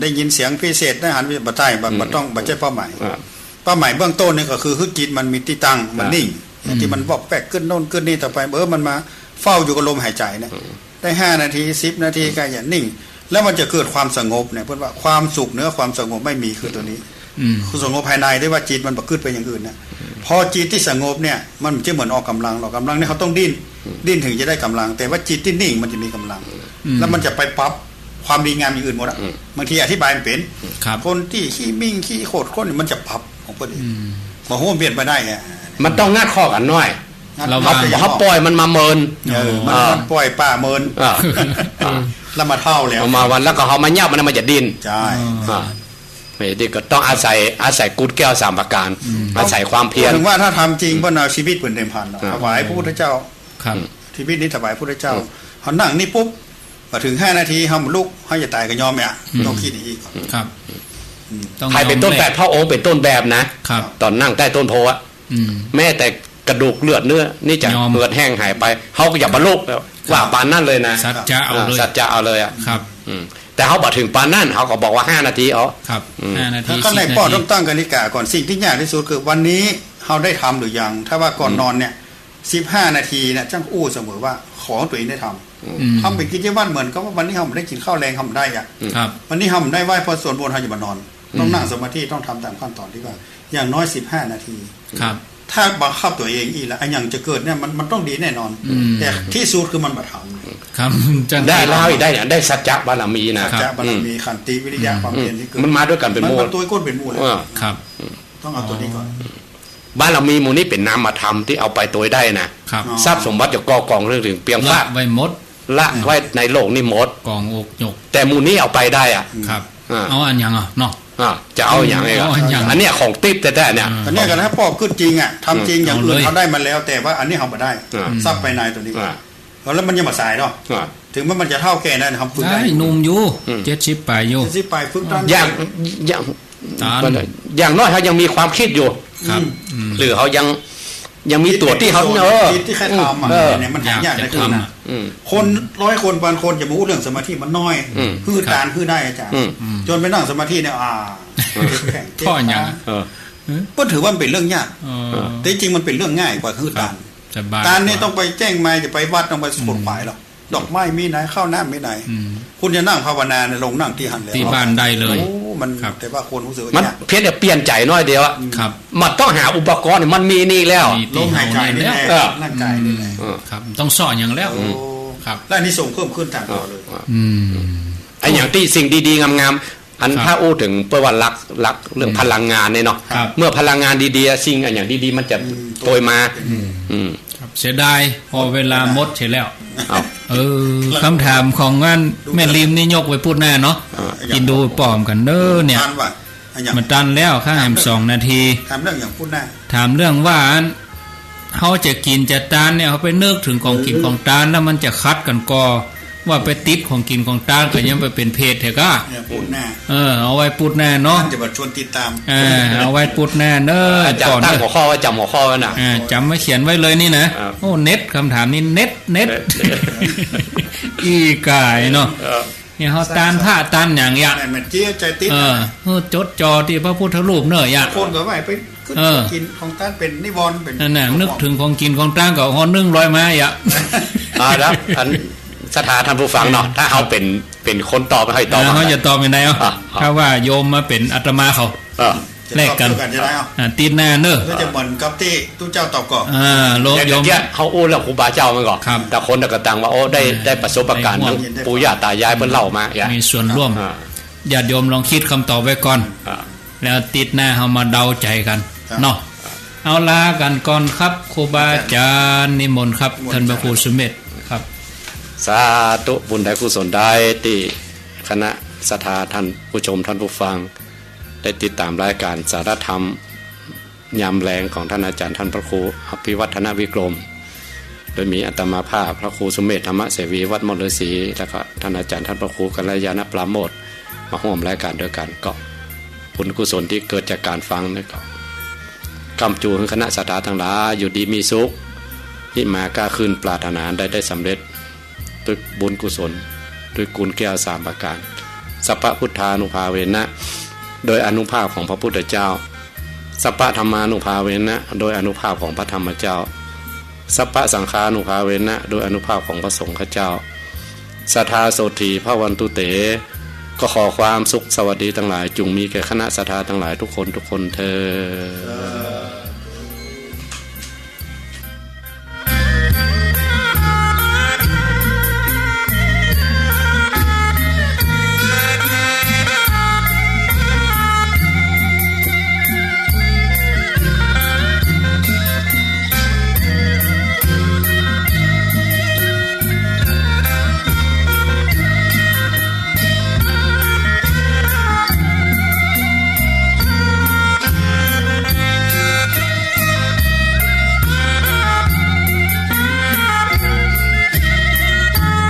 ได้ยินเสียงพิเศษได้หันไปบัดใต้บัดต้องบัดใจเป้าหมายเบื้องต้นนี่ก็คือจิตมันมีที่ตั้งมันนิ่งที่มันบอกแปกขึ้นโน่นขึ้นนี่ต่อไปมันมาเฝ้าอยู่กับลมหายใจเนี่ยได้5นาที10นาทีก็อย่านิ่งแล้วมันจะเกิดความสงบเนี่ยเพื่อว่าความสุขเนื้อความสงบไม่มีคือตัวนี้คือสงบภายในได้ว่าจิตมันบักขึ้นไปอย่างอื่นนะพอจิตที่สงบเนี่ยมันจะเหมือนออกกำลังเนี่ยเขาต้องดิ้นถึงจะได้กำลังแต่ว่าจิตที่นิ่งมันจะมีกำลังแล้วมันจะไปปั๊บความดีงามอย่างอื่นหมดอ่ะบางทีอธิบายมันเป็นคนที่ขี้มิ่งขี้โคตรคนมันจะพับของคนอื่นมาหัวเปลี่ยนไปได้ไงมันต้องงัดข้อกันน้อยเขาปล่อยมันมาเมินมันปล่อยป่าเมินแล้วมาเท่าแล้วมาวันแล้วก็เขามาเงียบมันจะดิ้นใช่ ไม่ได้ก็ต้องอาศัยกุศแก้ว3ประการอาศัยความเพียรถึงว่าถ้าทำจริงเพิ่นเอาชีวิตเป็นเดิมพันถวายพระพุทธเจ้าครับชีวิตนี้ถวายพระพุทธเจ้าเฮานั่งนี่ปุ๊บมาถึง5นาทีเฮาลุกเฮาจะตายก็ยอมเนี่ยต้องคิดอีกครับใครเป็นต้นแบบพระองค์เป็นต้นแบบนะครับตอนนั่งใต้ต้นโพอ่ะแม้แต่กระดูกเลือดเนื้อนี่จะเลือดแห้งหายไปเฮาก็อย่าบรรลุว่าปานนั่นเลยนะสัจจะเอาเลยอ่ะครับแต่เขาบอกถึงปานนั่นเขาก็บอกว่า5นาทีครับ5นาทีก็ในป้อต้องตั้งกติกาก่อนสิ่งที่ยากที่สุดคือวันนี้เฮาได้ทำหรือยังถ้าว่าก่อนนอนเนี่ย15นาทีเนี่ยจังอู้เสมอว่าขอตัวเองได้ทำเป็นกิจวัตรเหมือนกับว่าวันนี้เฮาได้กินข้าวแรงทำได้อ่ะวันนี้เฮาได้ไหว้พระสวดมนต์เฮาจะมานอนต้องนั่งสมาธิต้องทำตามขั้นตอนที่ว่าอย่างน้อย15นาทีครับถ้าบังคับตัวเองอีกแล้วอันอย่างจะเกิดเนี่ยมันต้องดีแน่นอนแต่ที่สุดคือมันบ่ทำครับได้เล่าได้สัจจะบารมีนะสัจจะบารมีขันติวิริยะความเพียรที่เกิดมันมาด้วยกันเป็นหมู่มันตัวก้นเป็นหมู่เลยครับต้องเอาตัวนี้ก่อนบารมีหมู่นี้เป็นนามธรรมที่เอาไปตัวได้นะครับทรัพย์สมบัติจะก่อกองเรื่องถึงเปียงฟ้าไว้หมดละไว้ในโลกนี่หมดกองอกยกแต่หมู่นี้เอาไปได้อ่ะครับเอาอันยังอ่ะเนาะจะเอาอย่างไรอันนี้ของติ๊บแต่เนี่ยอันนี้กันถ้าปอบขึ้นจริงอ่ะทำจริงอย่างอื่นเขาได้มาแล้วแต่ว่าอันนี้เขาไม่ได้ทรัพย์ภายในตัวนี้แล้วมันยังมาสายเนาะถึงมันจะเท่าแก่นั้นทำฝึกได้นุ่มอยู่70 ปลายอยู่70 ปลายฝึกตอนอย่างน้อยเขายังมีความคิดอยู่หรือเขายังมีตัวที่เขาที่แค่ทำเนี่ยมันหายากในคนนะคน100 คน1,000 คนจะมาพูดเรื่องสมาธิมันน้อยคือตานคือได้อาจารย์จนไปนั่งสมาธิเนี่ยพ่ออย่างก็ถือว่ามันเป็นเรื่องยากแต่จริงมันเป็นเรื่องง่ายกว่าคือตานตานนี่ต้องไปแจ้งมาจะไปวัดต้องไปสวดหมายหรอกดอกไม้มีไหนข้าวน้ำมีไหนคุณจะนั่งภาวนาในลงนั่งที่หันแล้วที่บ้านได้เลยมันแต่ว่าคนรู้สึกมันเพี้ยนแต่เปลี่ยนใจน้อยเดียวครับมันต้องหาอุปกรณ์มันมีนี่แล้วลมหายใจนี่แหละร่างกายนี่แหละครับต้องสอนอย่างแล้วครับแล้วนี่ส่งเพิ่มขึ้นตามต่อเลยไอ้อย่างที่สิ่งดีๆงามๆอันถ้าอู้ถึงเพื่อว่ารักเรื่องพลังงานเนี่ยเนาะเมื่อพลังงานดีๆสิ่งอย่างดีๆมันจะโตยมาเสียดายพอเวลาหมดเสียแล้วคำถามของงานแม่ริมนี่ยกไว้พูดแน่เนาะกินดูปลอมกันเด้อเนี่ยมันตันแล้วข้างแหม2 นาทีถามเรื่องอย่างพูดแน่ถามเรื่องว่าเขาจะกินจะตานเนี่ยเขาไปนึกถึงของกินของตานแล้วมันจะคัดกันกอว่าไปติดของกินของตานก็ยังไปเป็นเพศเถอะก็พูดแน่เอาไว้พูดแน่เนาะจะมาชวนติดตามเอาไว้พูดแน่เด้อก่อนตั้งหัวข้อไว้จำหัวข้อไว้น่ะจำไว้เขียนไว้เลยนี่นะโอ้เน็ตคำถามนี้เน็ตอีกายเนาะเนี่ยเขาตานผ้าตานอย่างอย่างมันเจี๊ยใจติดจดจอที่พระพุทธรูปเนอะอย่างคนก็ไม่ไปกินของตานเป็นนิวรณ์เป็นนั่นน่ะนึกถึงของกินของตานก็100 มาอย่างแล้วอันสถาท่านผู้ฟังเนาะถ้าเขาเป็นคนตอบให้ตอบเขาจะตอบยังไงถ้าว่าโยมมาเป็นอาตมาเขาแลกกันตีหน้าเนอะก็จะเหมือนกับที่ตู้เจ้าตอบก่อนโลกโยมเขาอู้แล้วครูบาเจ้ามันก่อนแต่คนก็ต่างว่าโอ้ได้ประสบการณ์ปู่ย่าตายายเพิ่นเล่ามามีส่วนร่วมญาติโยมลองคิดคำตอบไว้ก่อนแล้วติดหน้าเขามาเดาใจกันเนาะเอาลากันก่อนครับครูบาอาจารย์นิมนต์ครับท่านพระครูสุเมธครับสาธุบุญได้กุศลได้ที่คณะศรัทธาท่านผู้ชมท่านผู้ฟังได้ติดตามรายการสารธรรมยามแรงของท่านอาจารย์ท่านพระครูอภิวัฒนวิกรมโดยมีอาตมาภาพพระครูสุเมธธรรมเสวีวัดมฤศรีและก็ท่านอาจารย์ท่านพระครูกัลยาณปราโมทย์มาร่วมรายการด้วยกันก็บุญกุศลที่เกิดจากการฟังนี่ก็กำจูให้คณะศรัทธาทั้งหลายอยู่ดีมีสุขที่มากล้าคืนปรารถนาได้สำเร็จด้วยบุญกุศลด้วยกุลแก้ว3ประการสัพพพุทธานุภาเวนะโดยอนุภาพของพระพุทธเจ้าสัพพธรรมานุภาเวนะโดยอนุภาพของพระธรรมเจ้าสัพพสังฆานุภาเวนะโดยอนุภาพของพระสงฆ์เจ้าสัทธาโสธีพระวันตุเตก็ขอความสุขสวัสดีทั้งหลายจงมีแก่คณะศรัทธาทั้งหลายทุกคนเทอญ